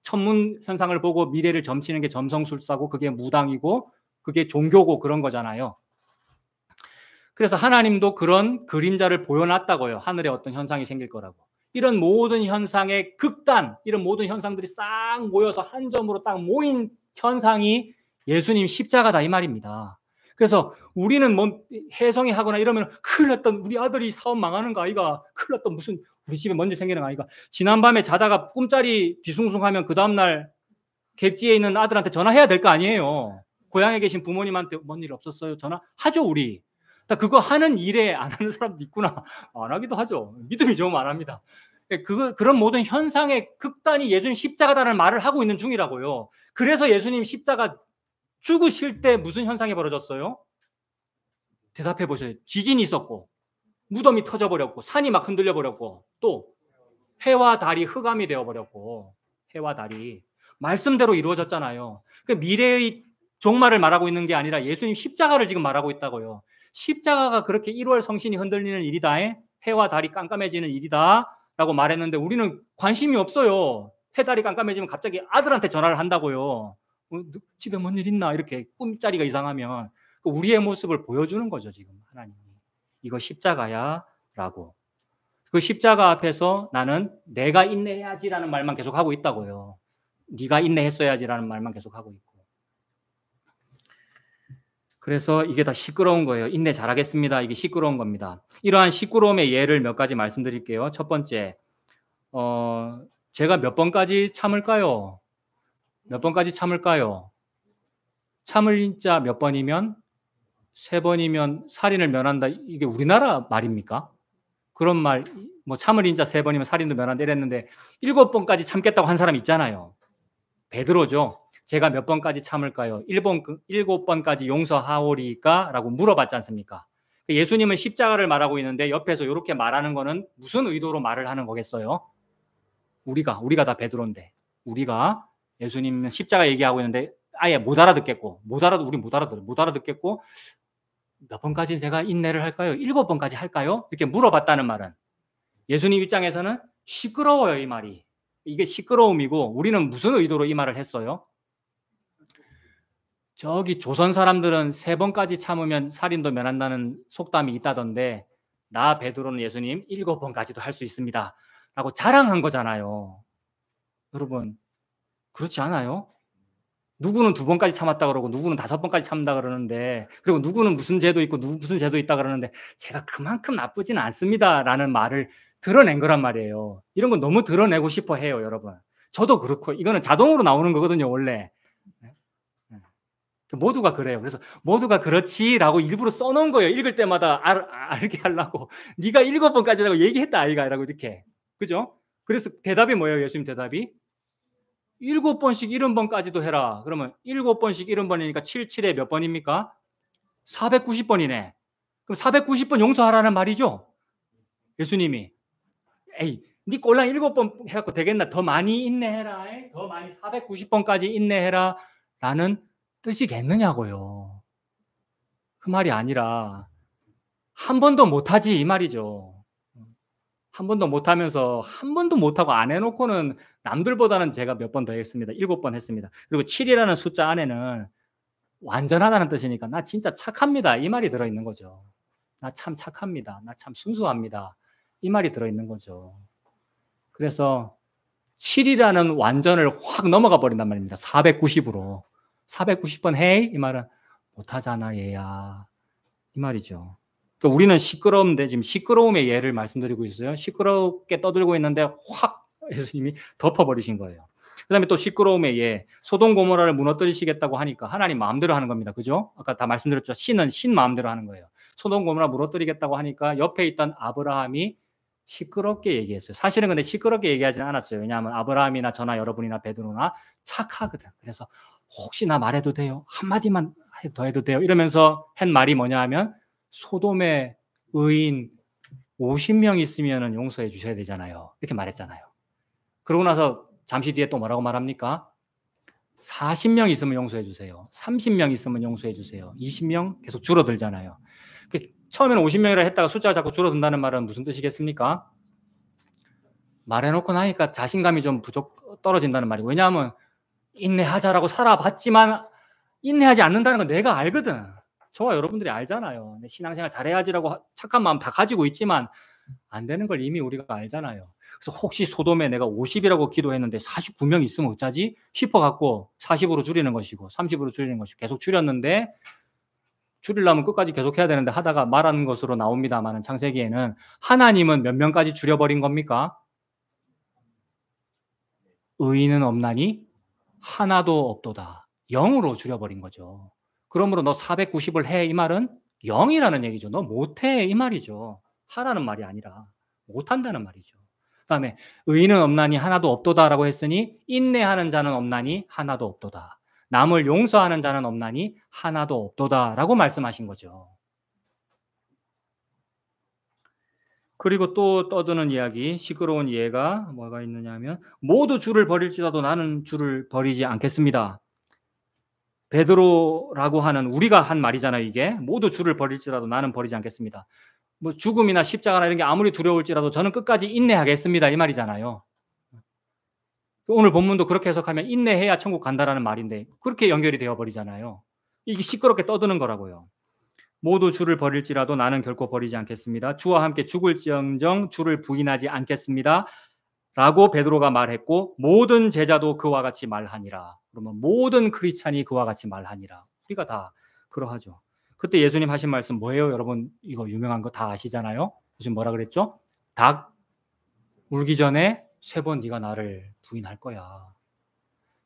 천문 현상을 보고 미래를 점치는 게 점성술사고 그게 무당이고 그게 종교고 그런 거잖아요. 그래서 하나님도 그런 그림자를 보여놨다고요. 하늘에 어떤 현상이 생길 거라고. 이런 모든 현상의 극단, 이런 모든 현상들이 싹 모여서 한 점으로 딱 모인 현상이 예수님 십자가다 이 말입니다. 그래서 우리는 뭐 혜성이 하거나 이러면 큰일 났다. 우리 아들이 사업 망하는 거 아이가. 큰일 났다. 무슨 우리 집에 먼지 생기는 거 아이가. 지난밤에 자다가 꿈자리 뒤숭숭하면 그 다음날 객지에 있는 아들한테 전화해야 될 거 아니에요. 고향에 계신 부모님한테 뭔 일 없었어요? 전화하죠 우리. 그거 하는 일에 안 하는 사람도 있구나. 안 하기도 하죠. 믿음이 좋으면 안 합니다. 그런 모든 현상의 극단이 예수님 십자가다라는 말을 하고 있는 중이라고요. 그래서 예수님 십자가 죽으실 때 무슨 현상이 벌어졌어요? 대답해 보세요. 지진이 있었고 무덤이 터져버렸고 산이 막 흔들려 버렸고 또 해와 달이 흑암이 되어버렸고 해와 달이 말씀대로 이루어졌잖아요. 미래의 종말을 말하고 있는 게 아니라 예수님 십자가를 지금 말하고 있다고요. 십자가가 그렇게 1월 성신이 흔들리는 일이다. 해와 달이 깜깜해지는 일이다 라고 말했는데 우리는 관심이 없어요. 해 달이 깜깜해지면 갑자기 아들한테 전화를 한다고요. 집에 뭔 일 있나 이렇게 꿈자리가 이상하면 우리의 모습을 보여주는 거죠. 지금 하나님이 이거 십자가야 라고. 그 십자가 앞에서 나는 내가 인내해야지라는 말만 계속 하고 있다고요. 네가 인내했어야지라는 말만 계속 하고 있고. 그래서 이게 다 시끄러운 거예요. 인내 잘하겠습니다. 이게 시끄러운 겁니다. 이러한 시끄러움의 예를 몇 가지 말씀드릴게요. 첫 번째, 제가 몇 번까지 참을까요? 몇 번까지 참을까요? 참을 자 몇 번이면 세 번이면 살인을 면한다. 이게 우리나라 말입니까? 그런 말, 뭐 참을 인자 세 번이면 살인도 면한다 이랬는데 일곱 번까지 참겠다고 한 사람 있잖아요. 베드로죠. 제가 몇 번까지 참을까요? 일곱 번까지 용서하오리까? 라고 물어봤지 않습니까? 예수님은 십자가를 말하고 있는데 옆에서 이렇게 말하는 거는 무슨 의도로 말을 하는 거겠어요? 우리가 다 베드로인데 우리가 예수님은 십자가 얘기하고 있는데 아예 못 알아듣겠고 못 알아듣겠고 몇 번까지 제가 인내를 할까요? 일곱 번까지 할까요? 이렇게 물어봤다는 말은 예수님 입장에서는 시끄러워요. 이 말이. 이게 시끄러움이고 우리는 무슨 의도로 이 말을 했어요? 저기 조선 사람들은 세 번까지 참으면 살인도 면한다는 속담이 있다던데 나 베드로는 예수님 일곱 번까지도 할 수 있습니다 라고 자랑한 거잖아요. 여러분 그렇지 않아요? 누구는 두 번까지 참았다 그러고 누구는 다섯 번까지 참다 그러는데 그리고 누구는 무슨 죄도 있고 무슨 죄도 있다 그러는데 제가 그만큼 나쁘지는 않습니다라는 말을 드러낸 거란 말이에요. 이런 건 너무 드러내고 싶어 해요, 여러분. 저도 그렇고 이거는 자동으로 나오는 거거든요, 원래. 모두가 그래요. 그래서 모두가 그렇지라고 일부러 써놓은 거예요. 읽을 때마다 알게 하려고. 네가 일곱 번까지라고 얘기했다 아이가라고 이렇게. 그죠? 그래서 대답이 뭐예요, 예수님 대답이? 일곱 번씩 70번까지도 해라. 그러면 일곱 번씩 70번이니까 7에 몇 번입니까? 490번이네. 그럼 490번 용서하라는 말이죠? 예수님이. 에이, 네 꼴랑 7번 해갖고 되겠나? 더 많이 인내해라. 더 많이 490번까지 인내해라. 라는 뜻이겠느냐고요. 그 말이 아니라 한 번도 못하지 이 말이죠. 한 번도 못하면서 한 번도 못하고 안 해놓고는 남들보다는 제가 몇 번 더 했습니다. 7번 했습니다. 그리고 7이라는 숫자 안에는 완전하다는 뜻이니까 나 진짜 착합니다. 이 말이 들어있는 거죠. 나 참 착합니다. 나 참 순수합니다. 이 말이 들어있는 거죠. 그래서 7이라는 완전을 확 넘어가 버린단 말입니다. 490으로. 490번 해? 이 말은 못하잖아 얘야. 이 말이죠. 그러니까 우리는 시끄러운데 지금 시끄러움의 예를 말씀드리고 있어요. 시끄럽게 떠들고 있는데 확 예수님이 덮어버리신 거예요. 그 다음에 또 시끄러움의 예, 소돔 고모라를 무너뜨리시겠다고 하니까 하나님 마음대로 하는 겁니다. 그죠? 아까 다 말씀드렸죠. 신은 신 마음대로 하는 거예요. 소돔 고모라 무너뜨리겠다고 하니까 옆에 있던 아브라함이 시끄럽게 얘기했어요. 사실은 근데 시끄럽게 얘기하지는 않았어요. 왜냐하면 아브라함이나 저나 여러분이나 베드로나 착하거든. 그래서 혹시 나 말해도 돼요? 한마디만 더 해도 돼요? 이러면서 한 말이 뭐냐 하면 소돔에 의인 50명 있으면 용서해 주셔야 되잖아요. 이렇게 말했잖아요. 그러고 나서 잠시 뒤에 또 뭐라고 말합니까? 40명 있으면 용서해 주세요. 30명 있으면 용서해 주세요. 20명 계속 줄어들잖아요. 처음에는 50명이라 했다가 숫자가 자꾸 줄어든다는 말은 무슨 뜻이겠습니까? 말해놓고 나니까 자신감이 좀 떨어진다는 말이고, 왜냐하면 인내하자라고 살아봤지만 인내하지 않는다는 건 내가 알거든. 저와 여러분들이 알잖아요. 내 신앙생활 잘해야지라고 착한 마음 다 가지고 있지만 안 되는 걸 이미 우리가 알잖아요. 그래서 혹시 소돔에 내가 50이라고 기도했는데 49명 있으면 어쩌지 싶어갖고 40으로 줄이는 것이고 30으로 줄이는 것이고 계속 줄였는데, 줄이려면 끝까지 계속 해야 되는데 하다가 말하는 것으로 나옵니다만 창세기에는 하나님은 몇 명까지 줄여버린 겁니까? 의인은 없나니 하나도 없도다. 0으로 줄여버린 거죠. 그러므로 너 490을 해 이 말은 0이라는 얘기죠. 너 못해 이 말이죠. 하라는 말이 아니라 못한다는 말이죠. 그 다음에 의인은 없나니 하나도 없도다라고 했으니 인내하는 자는 없나니 하나도 없도다. 남을 용서하는 자는 없나니 하나도 없도다라고 말씀하신 거죠. 그리고 또 떠드는 이야기, 시끄러운 예가 뭐가 있느냐 하면 모두 줄을 버릴지라도 나는 줄을 버리지 않겠습니다. 베드로라고 하는 우리가 한 말이잖아요. 이게 모두 줄을 버릴지라도 나는 버리지 않겠습니다. 뭐 죽음이나 십자가나 이런 게 아무리 두려울지라도 저는 끝까지 인내하겠습니다 이 말이잖아요. 오늘 본문도 그렇게 해석하면 인내해야 천국 간다라는 말인데 그렇게 연결이 되어 버리잖아요. 이게 시끄럽게 떠드는 거라고요. 모두 주를 버릴지라도 나는 결코 버리지 않겠습니다. 주와 함께 죽을지언정 주를 부인하지 않겠습니다 라고 베드로가 말했고 모든 제자도 그와 같이 말하니라. 그러면 모든 크리스찬이 그와 같이 말하니라. 우리가 다 그러하죠. 그때 예수님 하신 말씀 뭐예요? 여러분 이거 유명한 거 다 아시잖아요. 예수님 뭐라 그랬죠? 닭 울기 전에 3번 네가 나를 부인할 거야.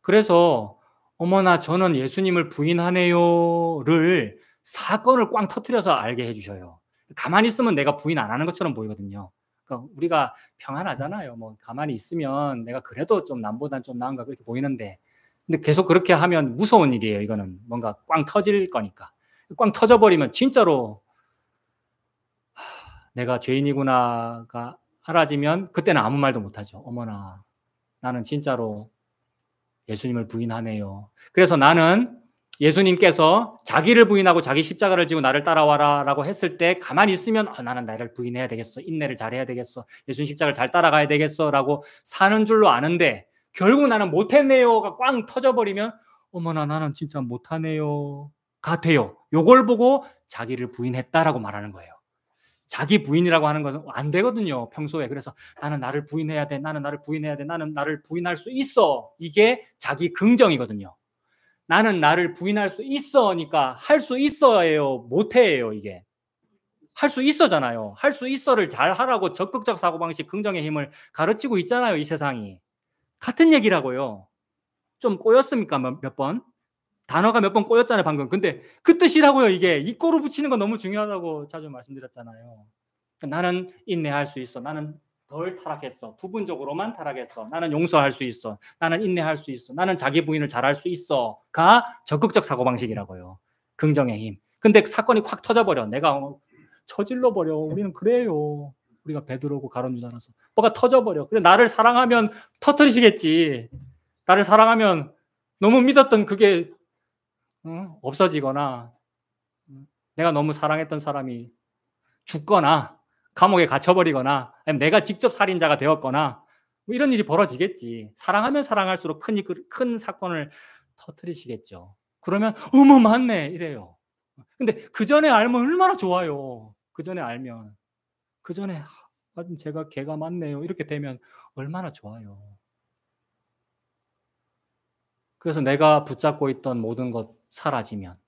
그래서 어머나 저는 예수님을 부인하네요를 사건을 꽝 터뜨려서 알게 해 주셔요. 가만히 있으면 내가 부인 안 하는 것처럼 보이거든요. 그러니까 우리가 평안하잖아요. 뭐 가만히 있으면 내가 그래도 좀 남보단 좀 나은가 그렇게 보이는데, 근데 계속 그렇게 하면 무서운 일이에요. 이거는 뭔가 꽝 터질 거니까. 꽝 터져 버리면 진짜로 내가 죄인이구나가 알아지면 그때는 아무 말도 못 하죠. 어머나 나는 진짜로 예수님을 부인하네요. 그래서 나는 예수님께서 자기를 부인하고 자기 십자가를 지고 나를 따라와라라고 했을 때 가만히 있으면 나는 나를 부인해야 되겠어. 인내를 잘해야 되겠어. 예수님 십자가를 잘 따라가야 되겠어라고 사는 줄로 아는데 결국 나는 못했네요가 꽝 터져버리면 어머나 나는 진짜 못하네요가 돼요. 요걸 보고 자기를 부인했다라고 말하는 거예요. 자기 부인이라고 하는 것은 안 되거든요, 평소에. 그래서 나는 나를 부인해야 돼. 나는 나를 부인해야 돼. 나는 나를 부인할 수 있어. 이게 자기 긍정이거든요. 나는 나를 부인할 수 있어니까 할 수 있어예요, 못해예요, 이게. 할 수 있어잖아요. 할 수 있어를 잘 하라고 적극적 사고방식, 긍정의 힘을 가르치고 있잖아요, 이 세상이. 같은 얘기라고요. 좀 꼬였습니까, 몇 번? 단어가 몇 번 꼬였잖아요, 방금. 근데 그 뜻이라고요, 이게. 이꼬로 붙이는 건 너무 중요하다고 자주 말씀드렸잖아요. 나는 인내할 수 있어. 나는 덜 타락했어. 부분적으로만 타락했어. 나는 용서할 수 있어. 나는 인내할 수 있어. 나는 자기 부인을 잘할 수 있어가 적극적 사고방식이라고요. 긍정의 힘. 근데 사건이 확 터져버려. 내가 저질러버려. 우리는 그래요. 우리가 베드로고 가룟 유다라서 뭐가 터져버려. 그래 나를 사랑하면 터뜨리시겠지. 나를 사랑하면 너무 믿었던 그게 없어지거나 내가 너무 사랑했던 사람이 죽거나 감옥에 갇혀버리거나 아니면 내가 직접 살인자가 되었거나 뭐 이런 일이 벌어지겠지. 사랑하면 사랑할수록 큰 사건을 터뜨리시겠죠. 그러면 어머 맞네 이래요. 근데 그 전에 알면 얼마나 좋아요. 그 전에 알면. 그 전에 제가 걔가 맞네요. 이렇게 되면 얼마나 좋아요. 그래서 내가 붙잡고 있던 모든 것 사라지면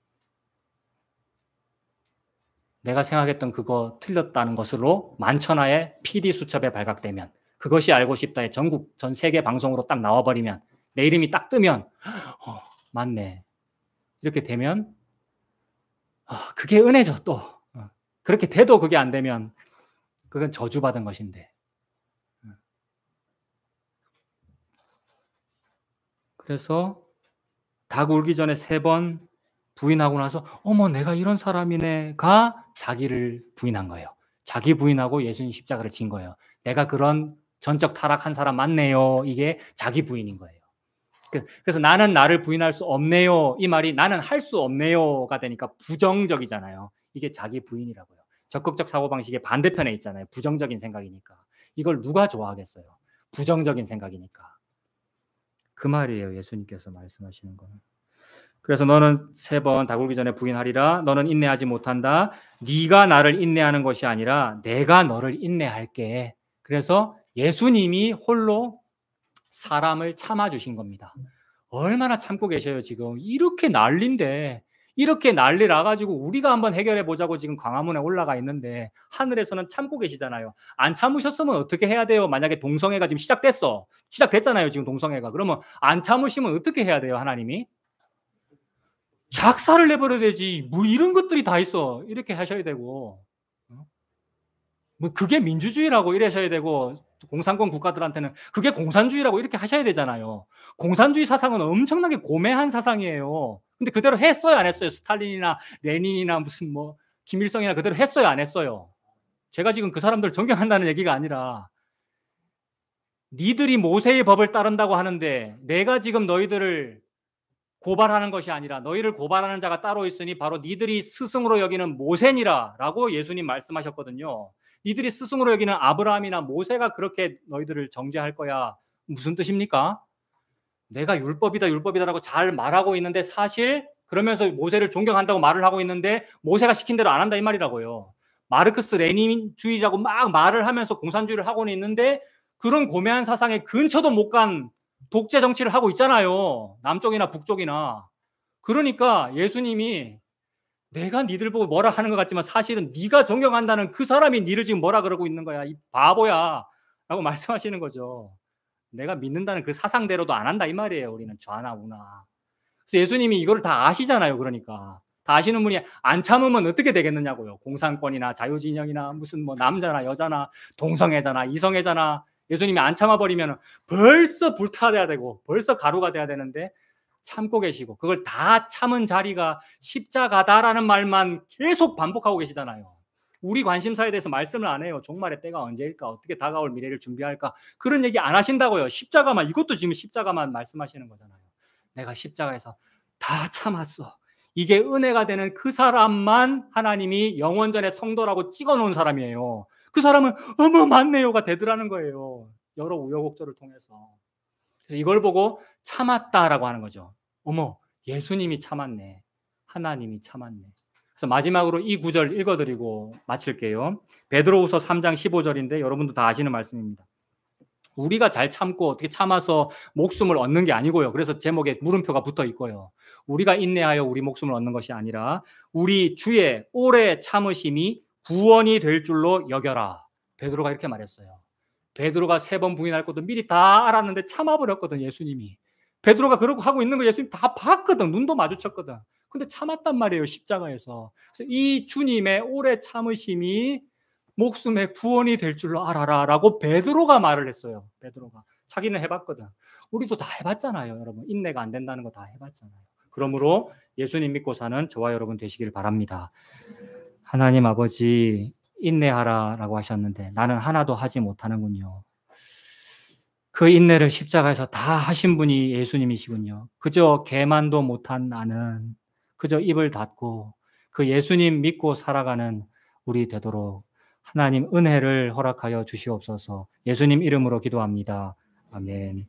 내가 생각했던 그거 틀렸다는 것으로 만천하에 PD 수첩에 발각되면 그것이 알고 싶다에 전국 전 세계 방송으로 딱 나와버리면 내 이름이 딱 뜨면 맞네 이렇게 되면 그게 은혜죠 또. 그렇게 돼도 그게 안 되면 그건 저주받은 것인데. 그래서 닭 울기 전에 3번 부인하고 나서 어머 내가 이런 사람이네가 자기를 부인한 거예요. 자기 부인하고 예수님 십자가를 진 거예요. 내가 그런 전적 타락한 사람 맞네요. 이게 자기 부인인 거예요. 그래서 나는 나를 부인할 수 없네요. 이 말이 나는 할 수 없네요가 되니까 부정적이잖아요. 이게 자기 부인이라고요. 적극적 사고방식의 반대편에 있잖아요. 부정적인 생각이니까. 이걸 누가 좋아하겠어요. 부정적인 생각이니까. 그 말이에요. 예수님께서 말씀하시는 거는. 그래서 너는 3번 닭 울기 전에 부인하리라. 너는 인내하지 못한다. 네가 나를 인내하는 것이 아니라 내가 너를 인내할게. 그래서 예수님이 홀로 사람을 참아주신 겁니다. 얼마나 참고 계셔요 지금. 이렇게 난리인데 이렇게 난리 나가지고 우리가 한번 해결해 보자고 지금 광화문에 올라가 있는데 하늘에서는 참고 계시잖아요. 안 참으셨으면 어떻게 해야 돼요? 만약에 동성애가 지금 시작됐잖아요 지금 동성애가. 그러면 안 참으시면 어떻게 해야 돼요 하나님이? 작사를 내버려야 되지. 뭐 이런 것들이 다 있어. 이렇게 하셔야 되고. 뭐 그게 민주주의라고 이러셔야 되고 공산권 국가들한테는 그게 공산주의라고 이렇게 하셔야 되잖아요. 공산주의 사상은 엄청나게 고매한 사상이에요. 근데 그대로 했어요, 안 했어요? 스탈린이나 레닌이나 무슨 뭐 김일성이나 그대로 했어요, 안 했어요? 제가 지금 그 사람들 존경한다는 얘기가 아니라 니들이 모세의 법을 따른다고 하는데 내가 지금 너희들을 고발하는 것이 아니라 너희를 고발하는 자가 따로 있으니 바로 니들이 스승으로 여기는 모세니라라고 예수님 말씀하셨거든요. 니들이 스승으로 여기는 아브라함이나 모세가 그렇게 너희들을 정죄할 거야. 무슨 뜻입니까? 내가 율법이다라고 잘 말하고 있는데 사실 그러면서 모세를 존경한다고 말을 하고 있는데 모세가 시킨 대로 안 한다 이 말이라고요. 마르크스 레닌주의라고 막 말을 하면서 공산주의를 하고는 있는데 그런 고매한 사상에 근처도 못 간 독재 정치를 하고 있잖아요. 남쪽이나 북쪽이나. 그러니까 예수님이 내가 니들 보고 뭐라 하는 것 같지만 사실은 네가 존경한다는 그 사람이 니를 지금 뭐라 그러고 있는 거야. 이 바보야. 라고 말씀하시는 거죠. 내가 믿는다는 그 사상대로도 안 한다 이 말이에요. 우리는 좌나 우나. 그래서 예수님이 이거를 다 아시잖아요. 그러니까. 다 아시는 분이 안 참으면 어떻게 되겠느냐고요. 공산권이나 자유진영이나 무슨 뭐 남자나 여자나 동성애자나 이성애자나 예수님이 안 참아버리면 벌써 불타야 되고 벌써 가루가 돼야 되는데 참고 계시고 그걸 다 참은 자리가 십자가다라는 말만 계속 반복하고 계시잖아요. 우리 관심사에 대해서 말씀을 안 해요. 종말의 때가 언제일까? 어떻게 다가올 미래를 준비할까? 그런 얘기 안 하신다고요. 십자가만, 이것도 지금 십자가만 말씀하시는 거잖아요. 내가 십자가에서 다 참았어. 이게 은혜가 되는 그 사람만 하나님이 영원전의 성도라고 찍어놓은 사람이에요. 그 사람은 어머 맞네요가 되더라는 거예요. 여러 우여곡절을 통해서. 그래서 이걸 보고 참았다라고 하는 거죠. 어머, 예수님이 참았네. 하나님이 참았네. 그래서 마지막으로 이 구절 읽어드리고 마칠게요. 베드로후서 3장 15절인데 여러분도 다 아시는 말씀입니다. 우리가 잘 참고 어떻게 참아서 목숨을 얻는 게 아니고요. 그래서 제목에 물음표가 붙어 있고요. 우리가 인내하여 우리 목숨을 얻는 것이 아니라 우리 주의 오래 참으심이 구원이 될 줄로 여겨라. 베드로가 이렇게 말했어요. 베드로가 3번 부인할 것도 미리 다 알았는데 참아버렸거든, 예수님이. 베드로가 그러고 하고 있는 거 예수님 다 봤거든. 눈도 마주쳤거든. 근데 참았단 말이에요, 십자가에서. 그래서 이 주님의 오래 참으심이 목숨의 구원이 될 줄로 알아라라고 베드로가 말을 했어요. 베드로가. 자기는 해봤거든. 우리도 다 해봤잖아요, 여러분. 인내가 안 된다는 거 다 해봤잖아요. 그러므로 예수님 믿고 사는 저와 여러분 되시길 바랍니다. 하나님 아버지, 인내하라라고 하셨는데 나는 하나도 하지 못하는군요. 그 인내를 십자가에서 다 하신 분이 예수님이시군요. 그저 개만도 못한 나는 그저 입을 닫고 그 예수님 믿고 살아가는 우리 되도록 하나님 은혜를 허락하여 주시옵소서. 예수님 이름으로 기도합니다. 아멘.